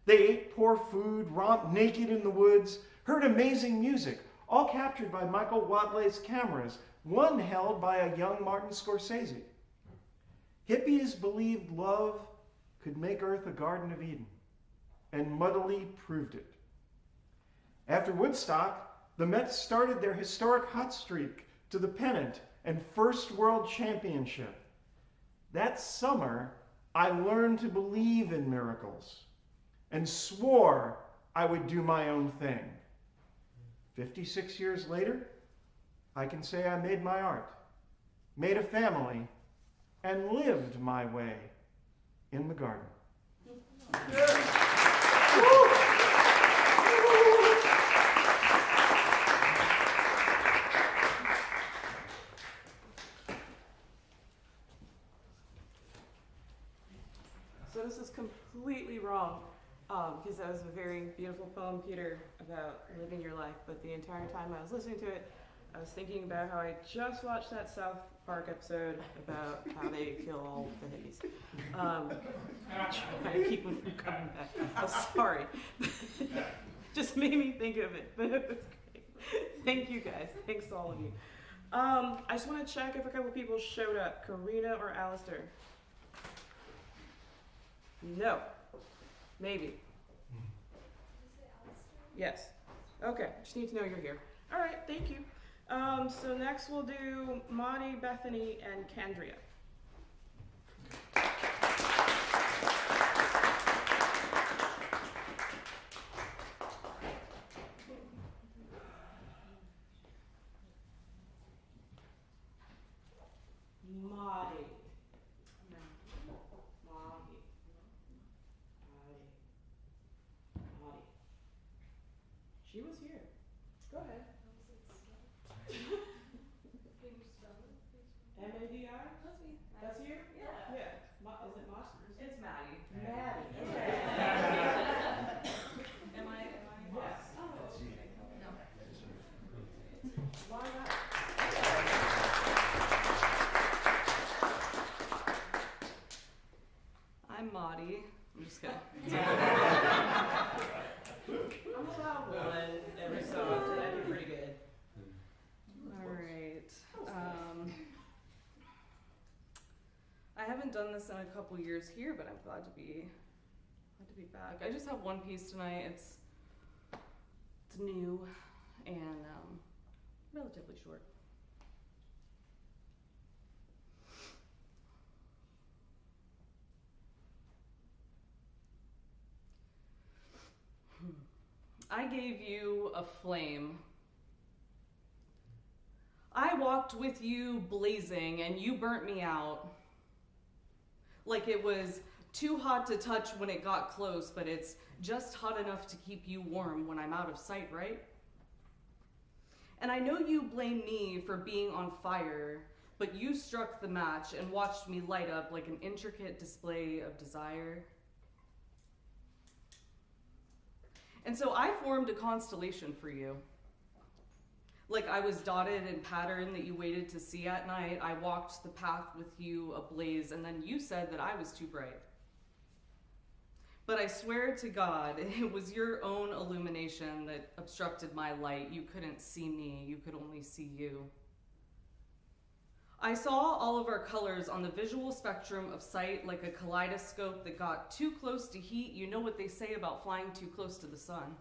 They ate poor food, romped naked in the woods, heard amazing music, all captured by Michael Wadley's cameras, one held by a young Martin Scorsese. Hippies believed love could make Earth a Garden of Eden, and muddily proved it. After Woodstock, the Mets started their historic hot streak to the pennant and first world championship. That summer, I learned to believe in miracles and swore I would do my own thing. 56 years later, I can say I made my art, made a family, and lived my way in the garden. So this is completely wrong, because that was a very beautiful poem, Peter, about living your life. But the entire time I was listening to it, I was thinking about how I just watched that South Park episode about how they kill all the hippies. Trying to keep them from coming back. I'm sorry. Just made me think of it, but it was great. Thank you guys. Thanks to all of you. I just want to check if a couple people showed up. Karina or Alistair? No. Maybe. Yes. Okay. Just need to know you're here. All right. Thank you. So next we'll do Maudie, Bethany, and Candria. Maudie. She was here. Go ahead. M-A-D-I? That's me. That's you? Yeah. Yeah. Is it Moss? It's Maddie. Maddie. Okay. Am I? Yes. Oh. No. Why not? I'm Maudie. I'm just kidding. I'm allowed one every so often. I do pretty good. All right. I haven't done this in a couple years here, but I'm glad to be back. I just have one piece tonight. It's new and relatively short. I gave you a flame. I walked with you blazing and you burnt me out. Like it was too hot to touch when it got close, but it's just hot enough to keep you warm when I'm out of sight, right? And I know you blame me for being on fire, but you struck the match and watched me light up like an intricate display of desire. And so I formed a constellation for you. Like I was dotted and patterned that you waited to see at night. I walked the path with you ablaze, and then you said that I was too bright. But I swear to God, it was your own illumination that obstructed my light. You couldn't see me, you could only see you. I saw all of our colors on the visual spectrum of sight like a kaleidoscope that got too close to heat. You know what they say about flying too close to the sun.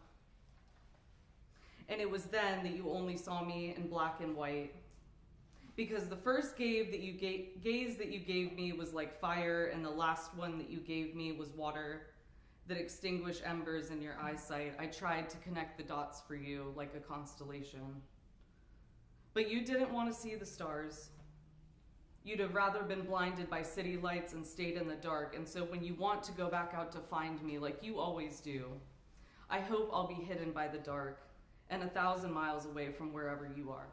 And it was then that you only saw me in black and white. Because the first gaze that you gave me was like fire, and the last one that you gave me was water that extinguished embers in your eyesight. I tried to connect the dots for you like a constellation. But you didn't want to see the stars. You'd have rather been blinded by city lights and stayed in the dark. And so when you want to go back out to find me, like you always do, I hope I'll be hidden by the dark and 1,000 miles away from wherever you are.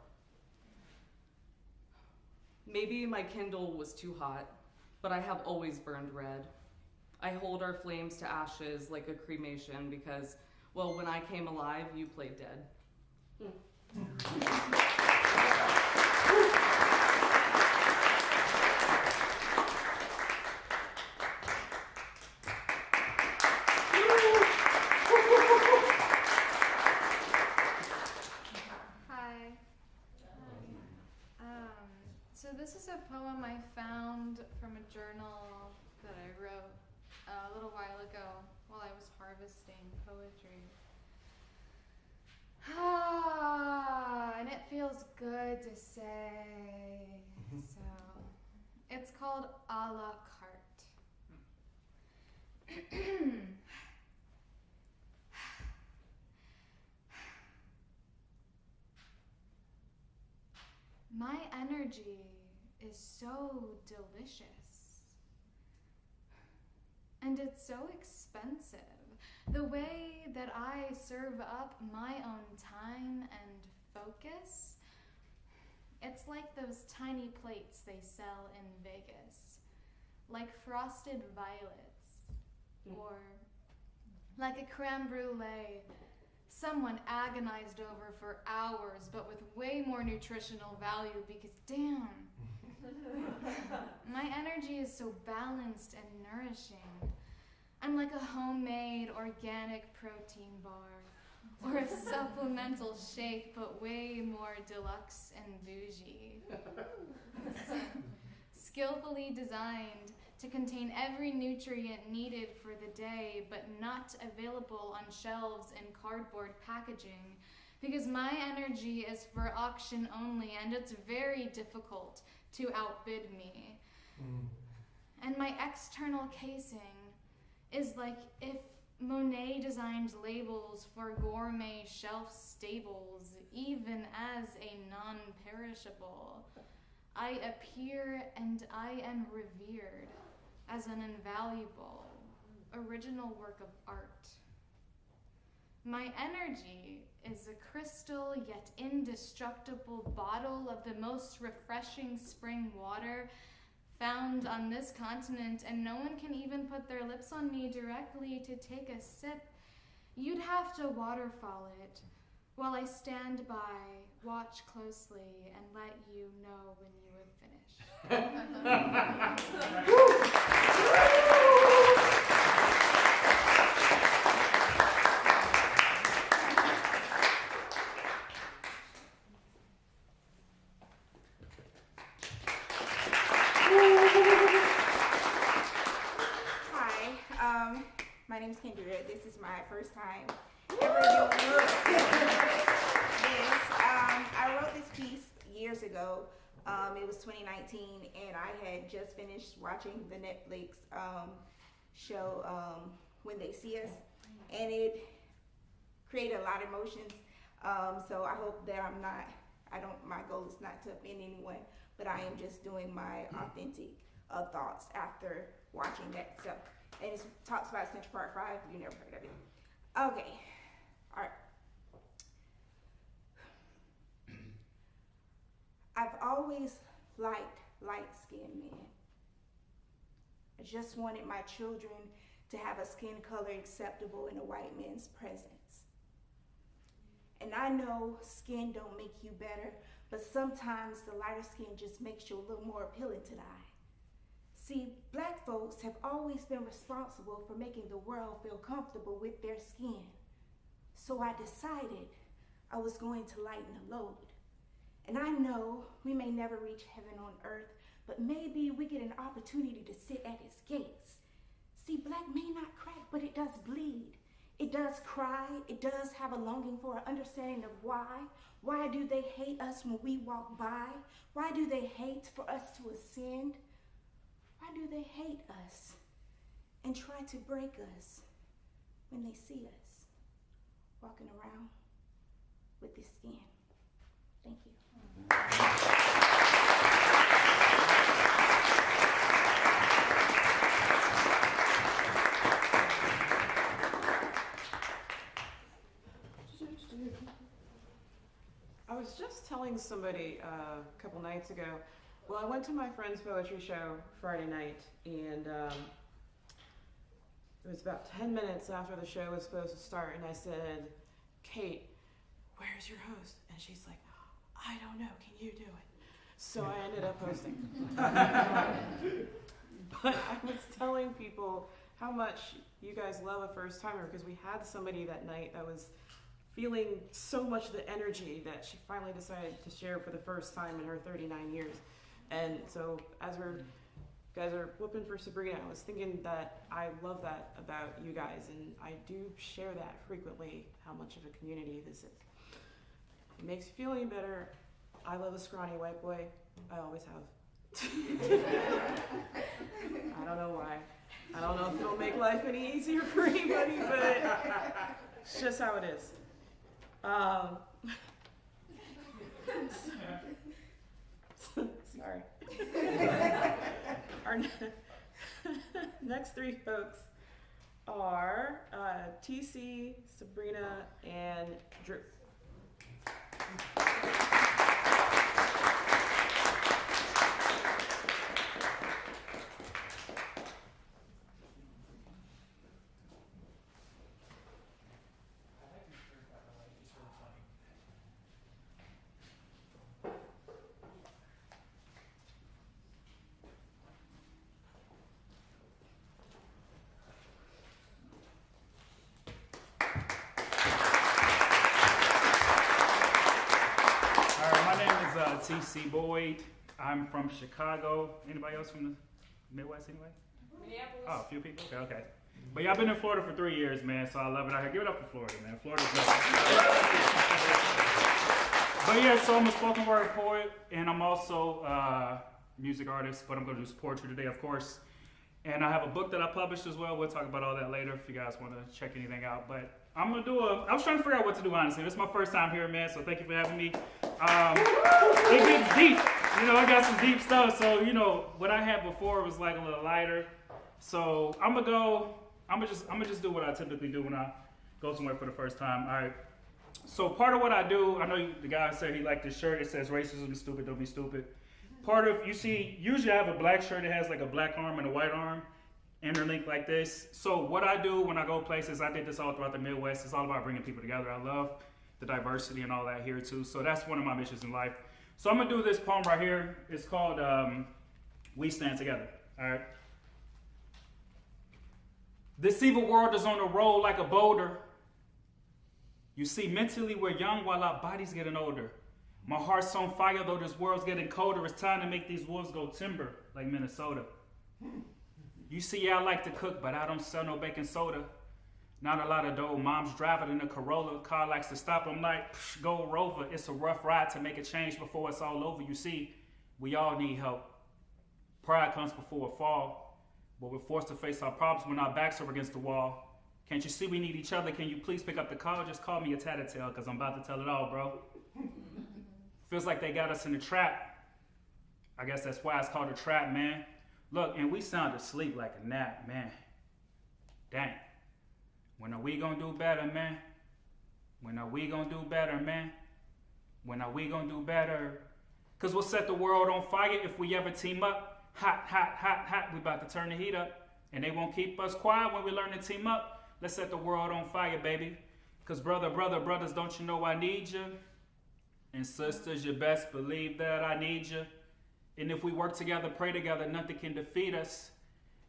Maybe my Kindle was too hot, but I have always burned red. I hold our flames to ashes like a cremation because Well, when I came alive, you played dead. Hi. So this is a poem I found from a journal that I wrote a little while ago while I was harvesting poetry. And it feels good to say. So it's called A la carte. My energy is so delicious. And it's so expensive. The way that I serve up my own time and focus, it's like those tiny plates they sell in Vegas. Like frosted violets, or like a creme brulee someone agonized over for hours, but with way more nutritional value because damn, my energy is so balanced and nourishing. I'm like a homemade organic protein bar or a supplemental shake, but way more deluxe and bougie. Skillfully designed to contain every nutrient needed for the day, but not available on shelves in cardboard packaging, because my energy is for auction only, and it's very difficult to outbid me. And my external casing is like if Monet designed labels for gourmet shelf staples, even as a non-perishable. I appear and I am revered as an invaluable, original work of art. My energy is a crystal yet indestructible bottle of the most refreshing spring water found on this continent, and no one can even put their lips on me directly to take a sip. You'd have to waterfall it while I stand by, watch closely, and let you know when you have finished. Hi, my name is Kendra. This is my first time ever doing this. I wrote this piece years ago. It was 2019, and I had just finished watching the Netflix show When They See Us, and it created a lot of emotions. So I hope that my goal is not to offend anyone, but I am just doing my authentic thoughts after watching that. So, and it talks about Central Park 5. You never heard of it. Okay, all right. I've always liked light-skinned men. I just wanted my children to have a skin color acceptable in a white man's presence. And I know skin don't make you better, but sometimes the lighter skin just makes you a little more appealing to the eye. See, black folks have always been responsible for making the world feel comfortable with their skin. So I decided I was going to lighten the load. And I know we may never reach heaven on earth, but maybe we get an opportunity to sit at his gates. See, black may not crack, but it does bleed. It does cry. It does have a longing for an understanding of why. Why do they hate us when we walk by? Why do they hate for us to ascend? Why do they hate us and try to break us when they see us walking around with this skin? Thank you. I was just telling somebody a couple nights ago, well, I went to my friend's poetry show Friday night, and it was about 10 minutes after the show was supposed to start, and I said, Kate, where's your host? And she's like, I don't know, can you do it? So I ended up hosting. But I was telling people how much you guys love a first timer, because we had somebody that night that was feeling so much of the energy that she finally decided to share for the first time in her 39 years. And so as you guys are whooping for Sabrina, I was thinking that I love that about you guys, and I do share that frequently, how much of a community this is. It makes you feel any better. I love a scrawny white boy. I always have. I don't know why. I don't know if it'll make life any easier for anybody, but it's just how it is. Sorry. Our next three folks are TC, Sabrina, and Drew. TC Boyd. I'm from Chicago. Anybody else from the Midwest anyway? Minneapolis. Oh, a few people? Okay. But yeah, I've been in Florida for 3 years, man, so I love it out here. Give it up for Florida, man. Florida's nothing. But yeah, so I'm a spoken word poet, and I'm also a music artist, but I'm going to do poetry today, of course. And I have a book that I published as well. We'll talk about all that later if you guys want to check anything out. But I was trying to figure out what to do, honestly. This is my first time here, man, so thank you for having me. It gets deep. You know, I got some deep stuff. So, you know, what I had before was like a little lighter. So I'm gonna just do what I typically do when I go somewhere for the first time. All right. So part of what I do, I know the guy said he liked this shirt. It says racism is stupid, don't be stupid. Usually I have a black shirt that has like a black arm and a white arm interlinked like this. So what I do when I go places, I did this all throughout the Midwest. It's all about bringing people together. I love the diversity and all that here too. So that's one of my missions in life. So I'm gonna do this poem right here. It's called We Stand Together. All right. This evil world is on a roll like a boulder. You see, mentally we're young while our bodies getting older. My heart's on fire though this world's getting colder. It's time to make these wolves go timber like Minnesota. You see, I like to cook, but I don't sell no baking soda. Not a lot of dough. Mom's driving in a Corolla. Car likes to stop. I'm like, go Rover. It's a rough ride to make a change before it's all over. You see, we all need help. Pride comes before a fall, but we're forced to face our problems when our backs are against the wall. Can't you see we need each other? Can you please pick up the call? Just call me a tattletale, because I'm about to tell it all, bro. Feels like they got us in a trap. I guess that's why it's called a trap, man. Look, and we sound asleep like a nap, man. Dang. When are we gonna do better, man? When are we gonna do better, man? When are we gonna do better? Cause we'll set the world on fire if we ever team up. Hot, hot, hot, hot, we about to turn the heat up. And they won't keep us quiet when we learn to team up. Let's set the world on fire, baby. Cause brothers, don't you know I need you? And sisters, you best believe that I need you. And if we work together, pray together, nothing can defeat us.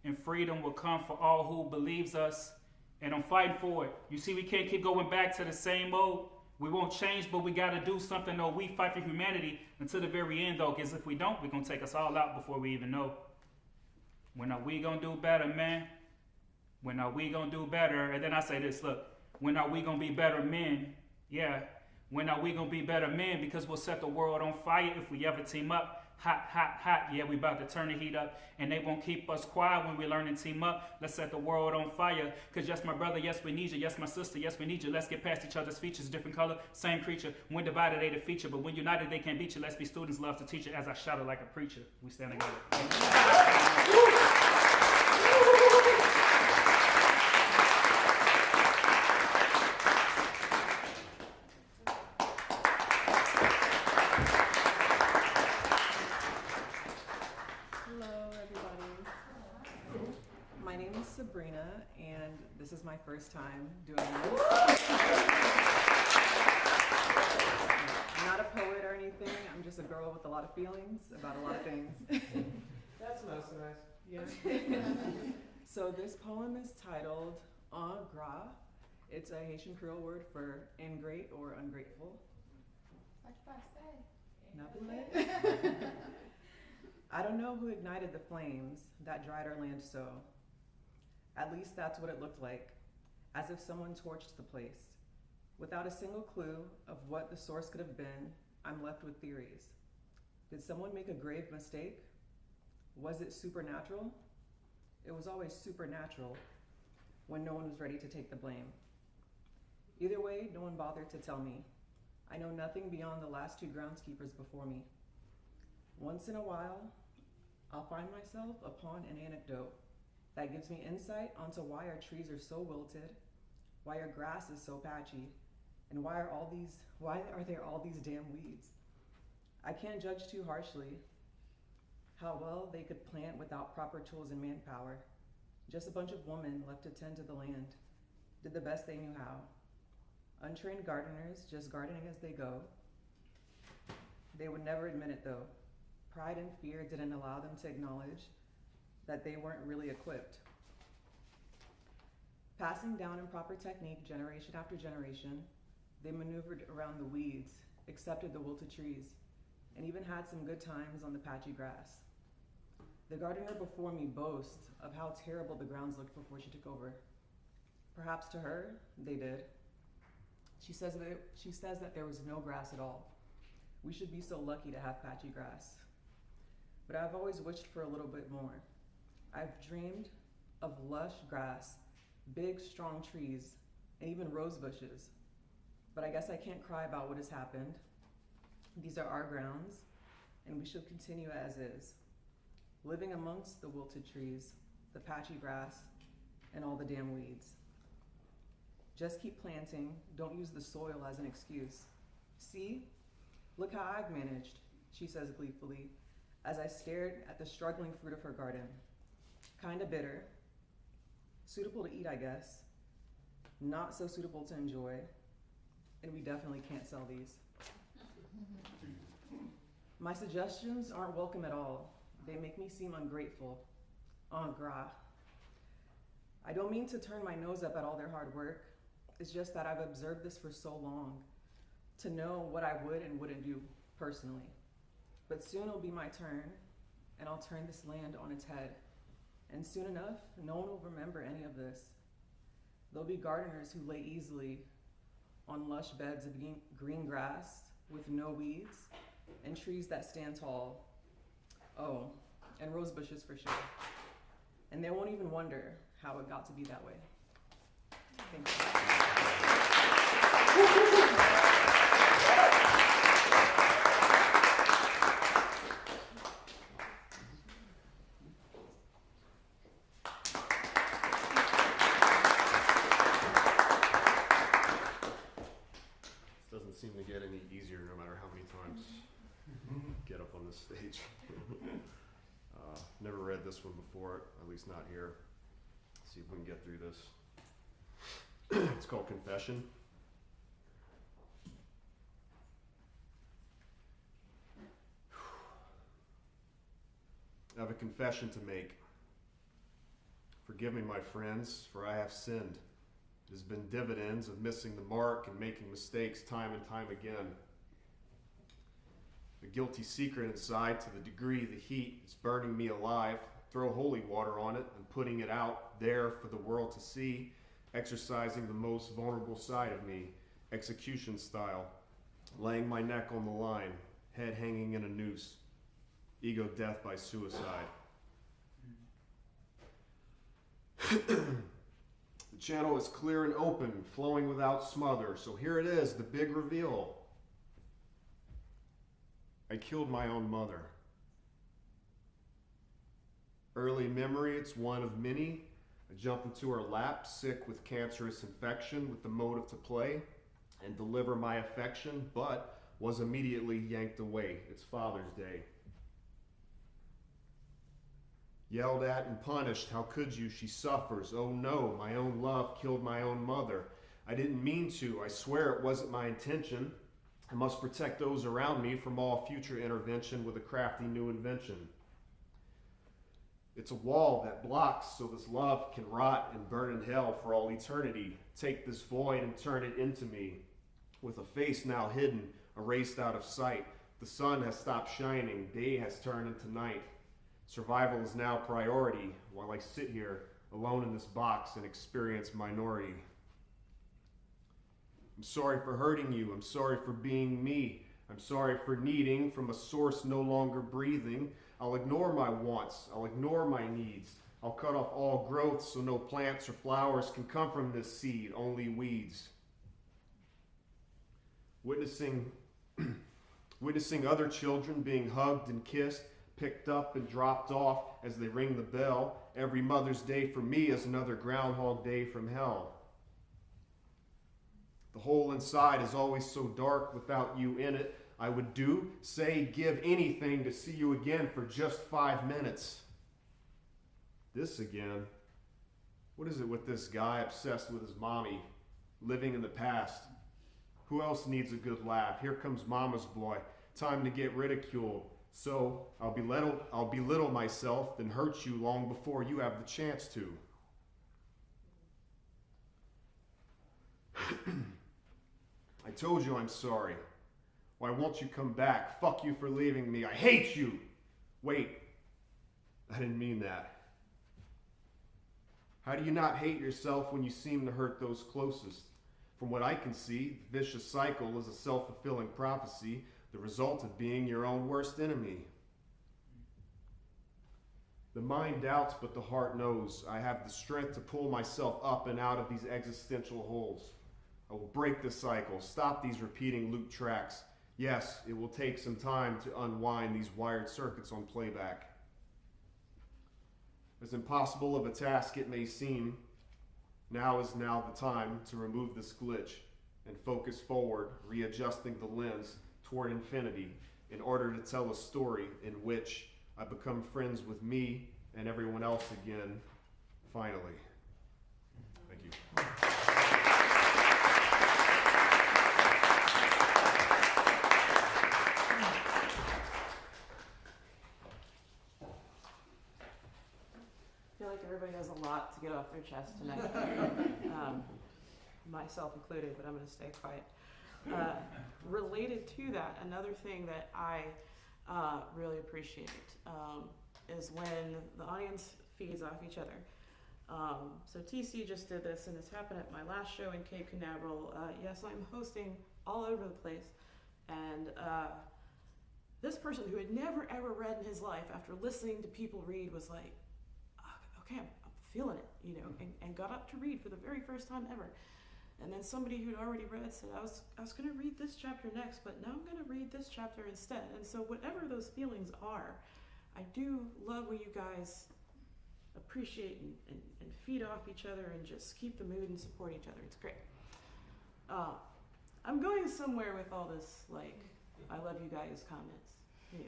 And freedom will come for all who believes us. And I'm fighting for it. You see, we can't keep going back to the same old. We won't change, but we gotta do something, though. We fight for humanity until the very end, though. Because if we don't, we're gonna take us all out before we even know. When are we gonna do better, man? When are we gonna do better? And then I say this, look. When are we gonna be better men? Yeah. When are we gonna be better men? Because we'll set the world on fire if we ever team up. Hot, hot, hot, yeah, we about to turn the heat up. And they won't keep us quiet when we learn and team up. Let's set the world on fire. Cause yes, my brother, yes, we need you. Yes, my sister, yes, we need you. Let's get past each other's features. Different color, same creature. When divided, they the feature. But when united, they can't beat you. Let's be students, love to teach it. As I shouted like a preacher, we stand together. Sabrina, and my first time doing this. I'm not a poet or anything. I'm just a girl with a lot of feelings about a lot of things. That's most of us. Yeah. So this poem is titled En Gras. It's a Haitian Creole word for ingrate or ungrateful. I don't know who ignited the flames that dried our land so. At least that's what it looked like, as if someone torched the place. Without a single clue of what the source could have been, I'm left with theories. Did someone make a grave mistake? Was it supernatural? It was always supernatural when no one was ready to take the blame. Either way, no one bothered to tell me. I know nothing beyond the last two groundskeepers before me. Once in a while, I'll find myself upon an anecdote that gives me insight onto why our trees are so wilted, why our grass is so patchy, and why are there all these damn weeds? I can't judge too harshly how well they could plant without proper tools and manpower. Just a bunch of women left to tend to the land, did the best they knew how. Untrained gardeners just gardening as they go. They would never admit it though. Pride and fear didn't allow them to acknowledge that they weren't really equipped. Passing down improper technique generation after generation, they maneuvered around the weeds, accepted the wilted trees, and even had some good times on the patchy grass. The gardener before me boasts of how terrible the grounds looked before she took over. Perhaps to her, they did. She says that there was no grass at all. We should be so lucky to have patchy grass. But I've always wished for a little bit more. I've dreamed of lush grass, big, strong trees, and even rose bushes. But I guess I can't cry about what has happened. These are our grounds, and we should continue as is, living amongst the wilted trees, the patchy grass, and all the damn weeds. Just keep planting, don't use the soil as an excuse. See, look how I've managed, she says gleefully, as I stared at the struggling fruit of her garden. Kinda bitter, suitable to eat, I guess, not so suitable to enjoy, and we definitely can't sell these. My suggestions aren't welcome at all. They make me seem ungrateful. En gras. I don't mean to turn my nose up at all their hard work. It's just that I've observed this for so long to know what I would and wouldn't do personally. But soon it'll be my turn, and I'll turn this land on its head. And soon enough, no one will remember any of this. There'll be gardeners who lay easily on lush beds of green grass with no weeds, and trees that stand tall. Oh, and rose bushes for sure. And they won't even wonder how it got to be that way. Thank you. Doesn't seem to get any easier no matter how many times get up on this stage. Never read this one before, at least not here. See if we can get through this. It's called Confession. I have a confession to make. Forgive me, my friends, for I have sinned. It has been dividends of missing the mark and making mistakes time and time again. The guilty secret inside, to the degree the heat is burning me alive, throw holy water on it and putting it out there for the world to see, exercising the most vulnerable side of me, execution style, laying my neck on the line, head hanging in a noose, ego death by suicide. The channel is clear and open, flowing without smother. So here it is, the big reveal. I killed my own mother. Early memory, it's one of many. I jumped into her lap, sick with cancerous infection, with the motive to play and deliver my affection, but was immediately yanked away. It's Father's Day. Yelled at and punished, how could you? She suffers. Oh no, my own love killed my own mother. I didn't mean to. I swear it wasn't my intention. I must protect those around me from all future intervention with a crafty new invention. It's a wall that blocks so this love can rot and burn in hell for all eternity. Take this void and turn it into me. With a face now hidden, erased out of sight, the sun has stopped shining, day has turned into night. Survival is now priority, while I sit here alone in this box and experience minority. I'm sorry for hurting you. I'm sorry for being me. I'm sorry for needing from a source no longer breathing. I'll ignore my wants. I'll ignore my needs. I'll cut off all growth so no plants or flowers can come from this seed, only weeds. Witnessing other children being hugged and kissed, picked up and dropped off as they ring the bell. Every Mother's Day for me is another Groundhog Day from hell. The hole inside is always so dark without you in it. I would do, say, give anything to see you again for just 5 minutes. This again. What is it with this guy obsessed with his mommy, living in the past? Who else needs a good laugh? Here comes mama's boy. Time to get ridiculed. So I'll belittle myself, then hurt you long before you have the chance to. I told you I'm sorry. Why won't you come back? Fuck you for leaving me. I hate you. Wait, I didn't mean that. How do you not hate yourself when you seem to hurt those closest? From what I can see, the vicious cycle is a self-fulfilling prophecy, the result of being your own worst enemy. The mind doubts, but the heart knows. I have the strength to pull myself up and out of these existential holes. I will break the cycle, stop these repeating loop tracks. Yes, it will take some time to unwind these wired circuits on playback. As impossible of a task it may seem, now is the time to remove this glitch and focus forward, readjusting the lens toward infinity in order to tell a story in which I become friends with me and everyone else again, finally. Thank you. I feel like everybody has a lot to get off their chest tonight, myself included, but I'm going to stay quiet. Related to that, another thing that I really appreciate is when the audience feeds off each other. So TC just did this, and it's happened at my last show in Cape Canaveral. Yes, I'm hosting all over the place, and this person who had never ever read in his life, after listening to people read, was like, okay, I'm feeling it, you know, and got up to read for the very first time ever. And then somebody who'd already read said, I was going to read this chapter next, but now I'm going to read this chapter instead. And so whatever those feelings are, I do love when you guys appreciate and feed off each other and just keep the mood and support each other. It's great. I'm going somewhere with all this, like, I love you guys comments. Yeah,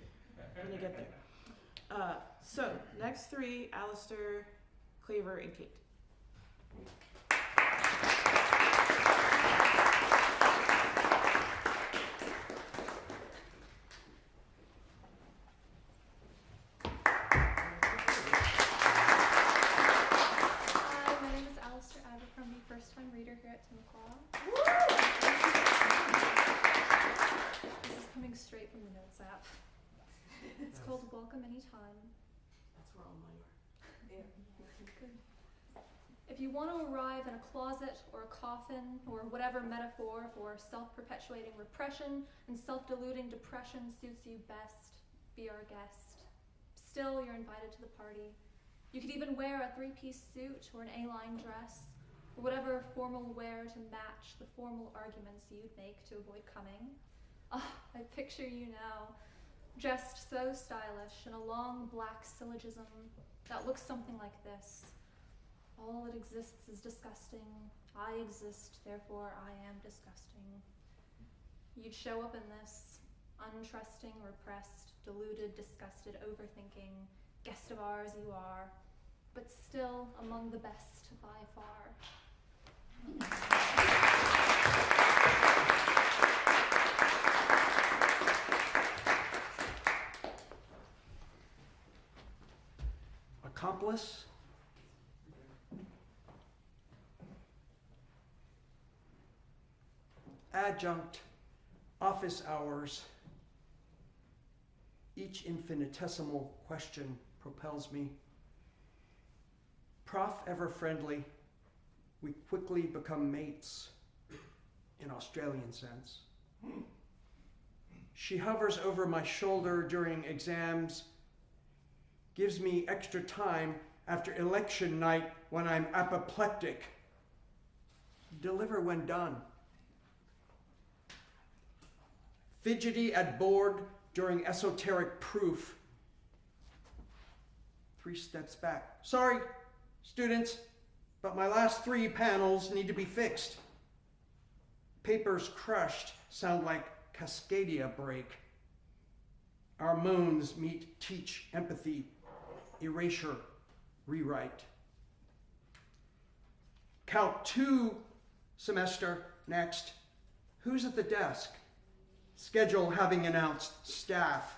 when you get there. So, next three, Alistair, Cleaver, and Kate. First-time reader here at Timaclaw. This is coming straight from the Notes app. It's called Welcome Anytime. That's where all mine are. Yeah. Good. If you want to arrive in a closet or a coffin or whatever metaphor for self-perpetuating repression and self-deluding depression suits you best, be our guest. Still, you're invited to the party. You could even wear a three-piece suit or an A-line dress, or whatever formal wear to match the formal arguments you'd make to avoid coming. I picture you now, dressed so stylish in a long black syllogism that looks something like this. All that exists is disgusting. I exist, therefore I am disgusting. You'd show up in this, untrusting, repressed, deluded, disgusted, overthinking, guest of ours you are, but still among the best by far. Accomplice? Adjunct, office hours. Each infinitesimal question propels me. Prof ever friendly, we quickly become mates, in Australian sense. She hovers over my shoulder during exams, gives me extra time after election night when I'm apoplectic. Deliver when done. Fidgety at board during esoteric proof. 3 steps back. Sorry, students, but my last 3 panels need to be fixed. Papers crushed sound like Cascadia break. Our moans meet teach empathy, erasure, rewrite. Count 2 semester next. Who's at the desk? Schedule having announced staff,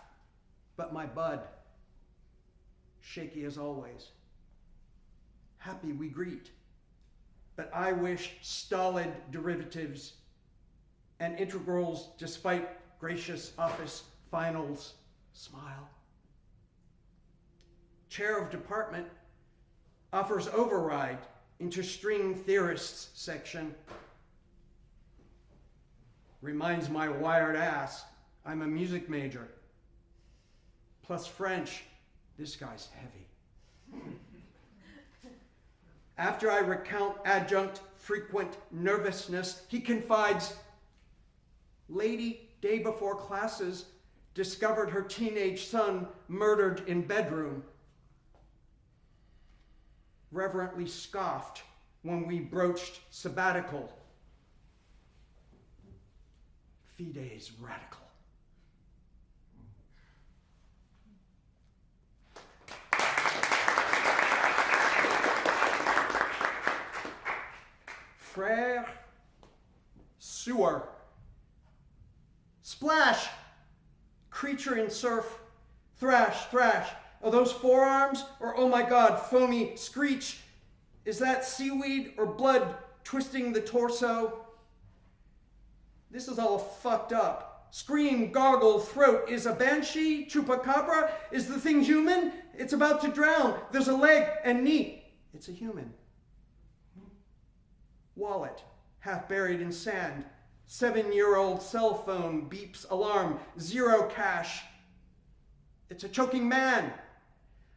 but my bud, shaky as always. Happy we greet, but I wish stolid derivatives and integrals despite gracious office finals. Smile. Chair of department offers override into string theorists section. Reminds my wired ass I'm a music major. Plus French, this guy's heavy. After I recount adjunct frequent nervousness, he confides, lady, day before classes, discovered her teenage son murdered in bedroom. Reverently scoffed when we broached sabbatical. Fides radical. Frère, sewer. Splash, creature in surf. Thrash, thrash. Are those forearms? Or, oh my God, foamy screech? Is that seaweed or blood twisting the torso? This is all fucked up. Scream, gargle, throat. Is a banshee, chupacabra? Is the thing human? It's about to drown. There's a leg and knee. It's a human. Wallet, half buried in sand. 7-year-old cell phone beeps alarm. 0 cash. It's a choking man.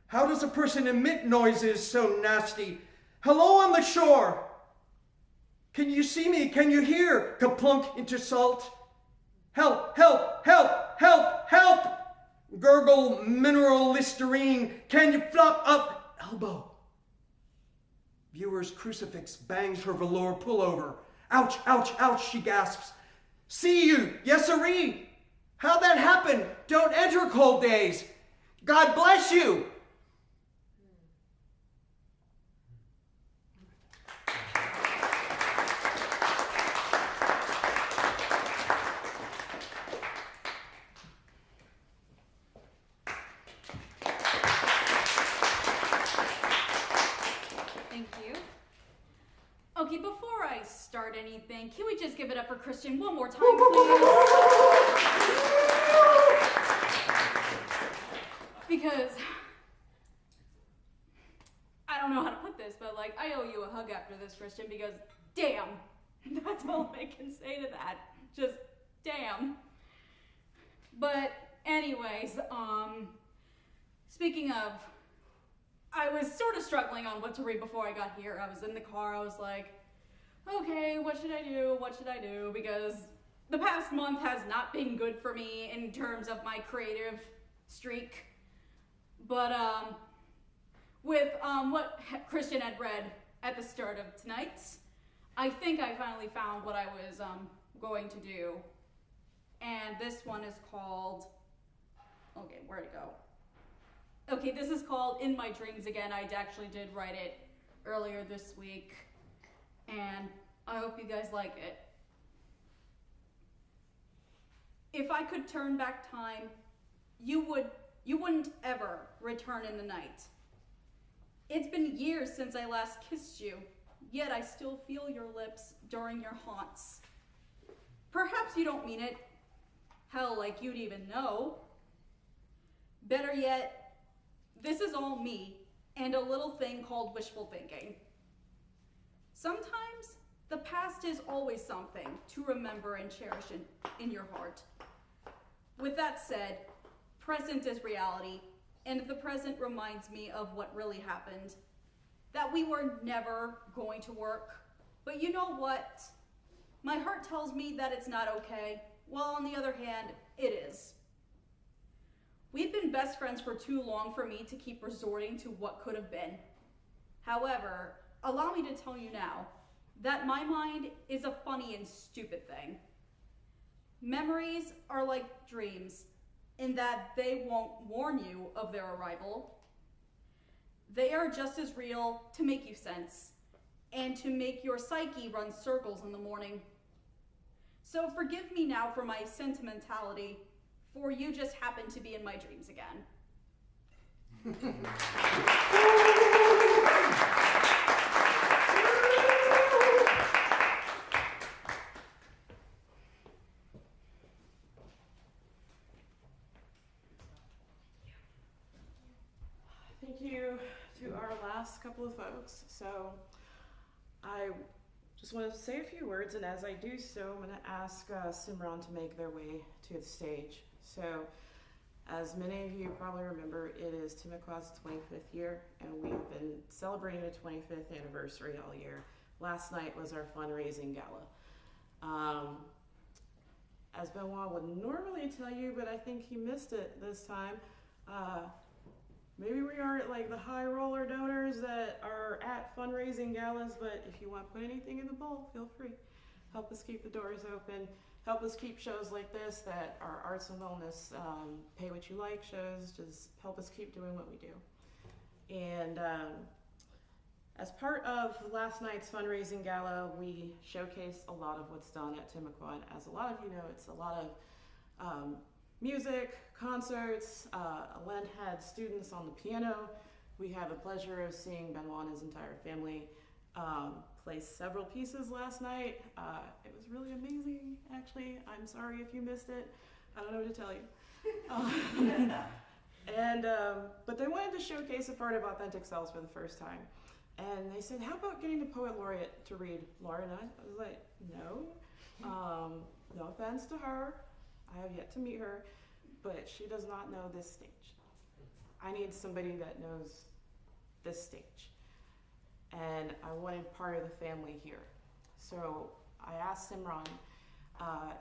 How does a person emit noises so nasty? Hello on the shore. Can you see me? Can you hear? Kaplunk into salt. Help, help, help, help, help. Gurgle mineral Listerine. Can you flop up? Elbow. Viewer's crucifix bangs her velour pullover. Ouch, ouch, ouch, she gasps. See you, yes sirree. How'd that happen? Don't enter cold days. God bless you. Okay, before I start anything, can we just give it up for Christian one more time, please? Because I don't know how to put this, but like, I owe you a hug after this, Christian, because damn, that's all I can say to that. Just damn. But anyways, speaking of, I was sort of struggling on what to read before I got here. I was in the car, I was like, okay, what should I do? What should I do? Because the past month has not been good for me in terms of my creative streak. But with what Christian had read at the start of tonight, I think I finally found what I was going to do. And this one is called, okay, where'd it go? Okay, this is called In My Dreams Again. I actually did write it earlier this week, and I hope you guys like it. If I could turn back time, you wouldn't ever return in the night. It's been years since I last kissed you, yet I still feel your lips during your haunts. Perhaps you don't mean it. Hell, like you'd even know. Better yet, this is all me and a little thing called wishful thinking. Sometimes the past is always something to remember and cherish in your heart. With that said, present is reality, and the present reminds me of what really happened. That we were never going to work. But you know what? My heart tells me that it's not okay, while on the other hand, it is. We've been best friends for too long for me to keep resorting to what could have been. However, allow me to tell you now that my mind is a funny and stupid thing. Memories are like dreams in that they won't warn you of their arrival. They are just as real to make you sense and to make your psyche run circles in the morning. So forgive me now for my sentimentality, for you just happen to be in my dreams again. Thank you to our last couple of folks. So I just want to say a few words, and as I do so, I'm going to ask Simran to make their way to the stage. So as many of you probably remember, it is Timucua's 25th year, and we have been celebrating the 25th anniversary all year. Last night was our fundraising gala. As Benoit would normally tell you, but I think he missed it this time, maybe we aren't like the high roller donors that are at fundraising galas, but if you want to put anything in the bowl, feel free. Help us keep the doors open. Help us keep shows like this that are arts and wellness, pay what you like shows. Just help us keep doing what we do. And as part of last night's fundraising gala, we showcased a lot of what's done at Timucua. And as a lot of you know, it's a lot of music, concerts. Alen had students on the piano. We had the pleasure of seeing Benoit and his entire family play several pieces last night. It was really amazing, actually. I'm sorry if you missed it. I don't know what to tell you. But they wanted to showcase a part of Authentic Selves for the first time. And they said, how about getting the poet laureate to read? Laura and I was like, no. No offense to her. I have yet to meet her, but she does not know this stage. I need somebody that knows this stage. And I wanted part of the family here. So I asked Simran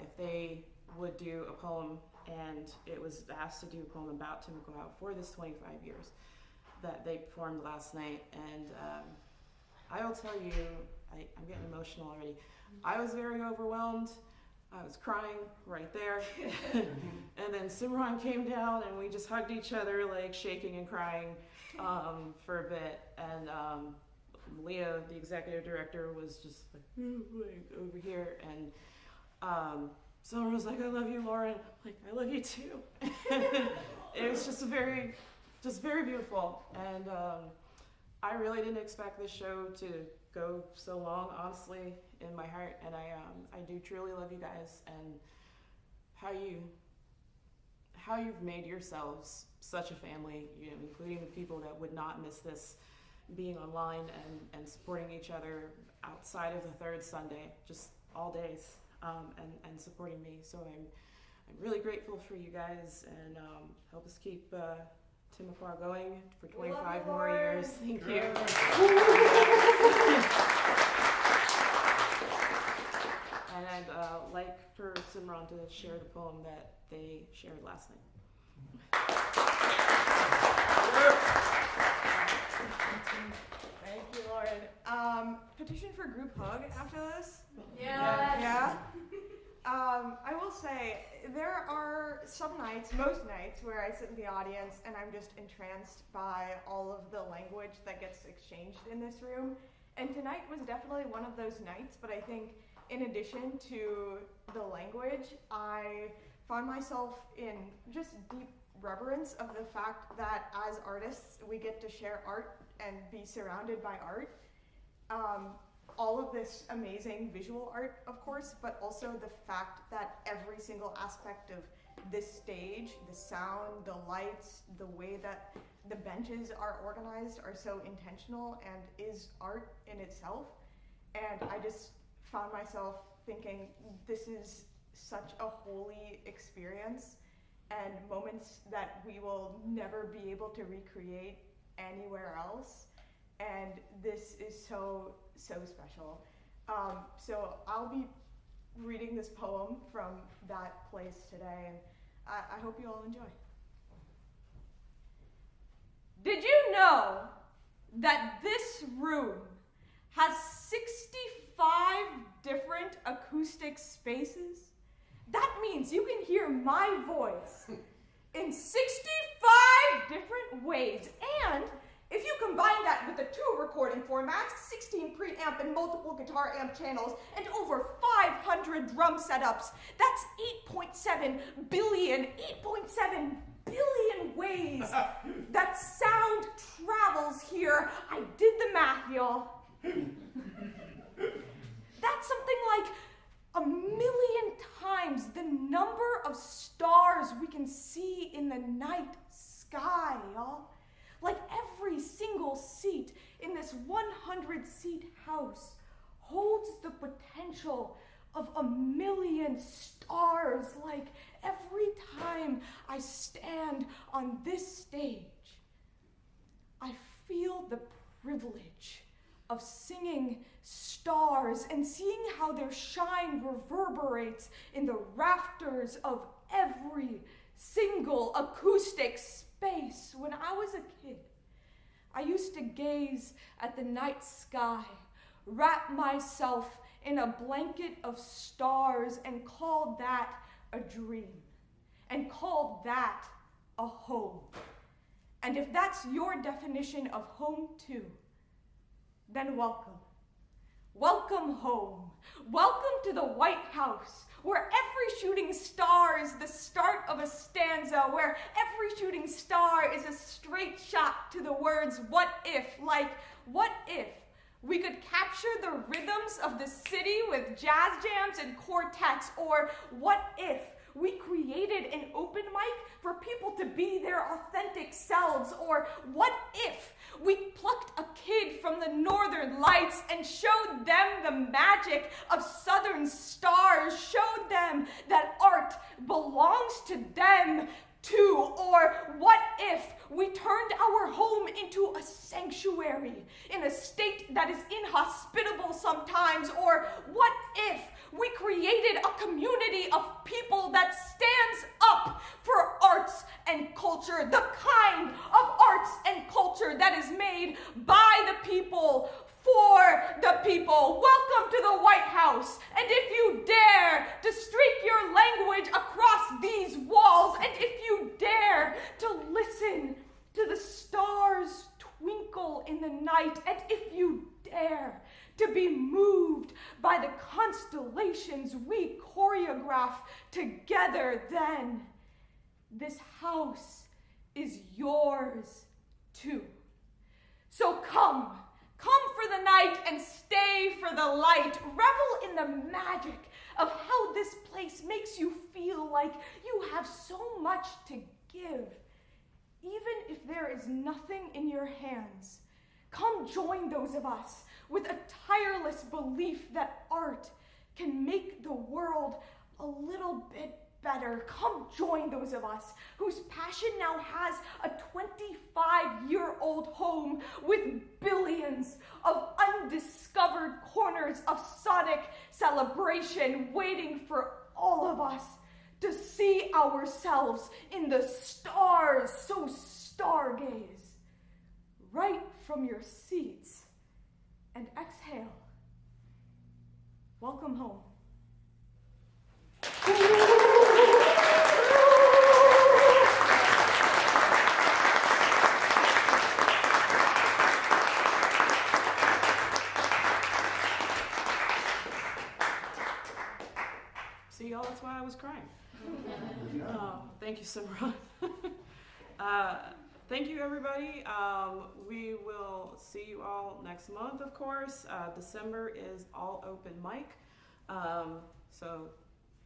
if they would do a poem, and it was asked to do a poem about Timucua for this 25 years that they performed last night. And I will tell you, I'm getting emotional already. I was very overwhelmed. I was crying right there. And then Simran came down and we just hugged each other, like shaking and crying for a bit. And Leah, the executive director, was just like over here. And Simran was like, I love you, Lauren. I'm like, I love you too. It was just very beautiful. And I really didn't expect this show to go so long, honestly, in my heart. And I do truly love you guys, and how you've made yourselves such a family, you know, including the people that would not miss this, being online and supporting each other outside of the third Sunday, just all days, and supporting me. So I'm really grateful for you guys, and help us keep Timucua going for 25 more years. Thank you. And I'd like for Simran to share the poem that they shared last night. Thank you, Lauren. Petition for group hug after this? Yes. Yeah? I will say, there are some nights, most nights, where I sit in the audience and I'm just entranced by all of the language that gets exchanged in this room. And tonight was definitely one of those nights, but I think in addition to the language, I found myself in just deep reverence of the fact that as artists, we get to share art and be surrounded by art. All of this amazing visual art, of course, but also the fact that every single aspect of this stage, the sound, the lights, the way that the benches are organized are so intentional and is art in itself. And I just found myself thinking, this is such a holy experience and moments that we will never be able to recreate anywhere else. And this is so special. So I'll be reading this poem from that place today, and I hope you all enjoy. Did you know that this room has 65 different acoustic spaces? That means you can hear my voice in 65 different ways, and if you combine that with the 2 recording formats, 16 preamp and multiple guitar amp channels, and over 500 drum setups, that's 8.7 billion ways that sound travels here. I did the math, y'all. That's something like 1,000,000 times the number of stars we can see in the night sky, y'all. Like every single seat in this 100-seat house holds the potential of 1,000,000 stars. Like every time I stand on this stage, I feel the privilege of singing stars and seeing how their shine reverberates in the rafters of every single acoustic space. When I was a kid, I used to gaze at the night sky, wrap myself in a blanket of stars, and call that a dream, and call that a home. And if that's your definition of home too, then welcome. Welcome home. Welcome to the White House, where every shooting star is the start of a stanza, where every shooting star is a straight shot to the words, what if? Like, what if we could capture the rhythms of the city with jazz jams and quartets? Or what if we created an open mic for people to be their authentic selves? Or what if we plucked a kid from the northern lights and showed them the magic of southern stars, showed them that art belongs to them too? Or what if we turned our home into a sanctuary in a state that is inhospitable sometimes? Or what if we created a community of people that stands up for arts and culture, the kind of arts and culture that is made by the people, for the people? Welcome to the White House. And if you dare to streak your language across these walls, and if you dare to listen to the stars twinkle in the night, and if you dare to be moved by the constellations we choreograph together, then this house is yours too. So come for the night and stay for the light. Revel in the magic of how this place makes you feel like you have so much to give, even if there is nothing in your hands. Come join those of us with a tireless belief that art can make the world a little bit better. Come join those of us whose passion now has a 25-year-old home with billions of undiscovered corners of sonic celebration waiting for all of us to see ourselves in the stars. So stargaze right from your seats and exhale. Welcome home. See, y'all, that's why I was crying. Thank you, Simran. Thank you, everybody. We will see you all next month, of course. December is all open mic. So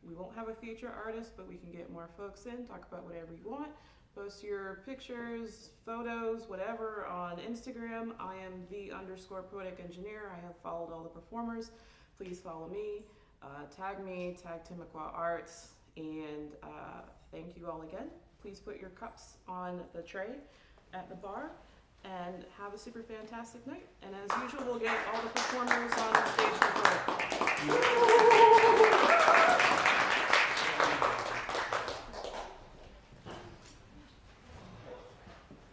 we won't have a feature artist, but we can get more folks in, talk about whatever you want. Post your pictures, photos, whatever on Instagram. I am _poetic engineer. I have followed all the performers. Please follow me. Tag me, tag Timaqua Arts, and thank you all again. Please put your cups on the tray at the bar, and have a super fantastic night. And as usual, we'll get all the performers on the stage for photo.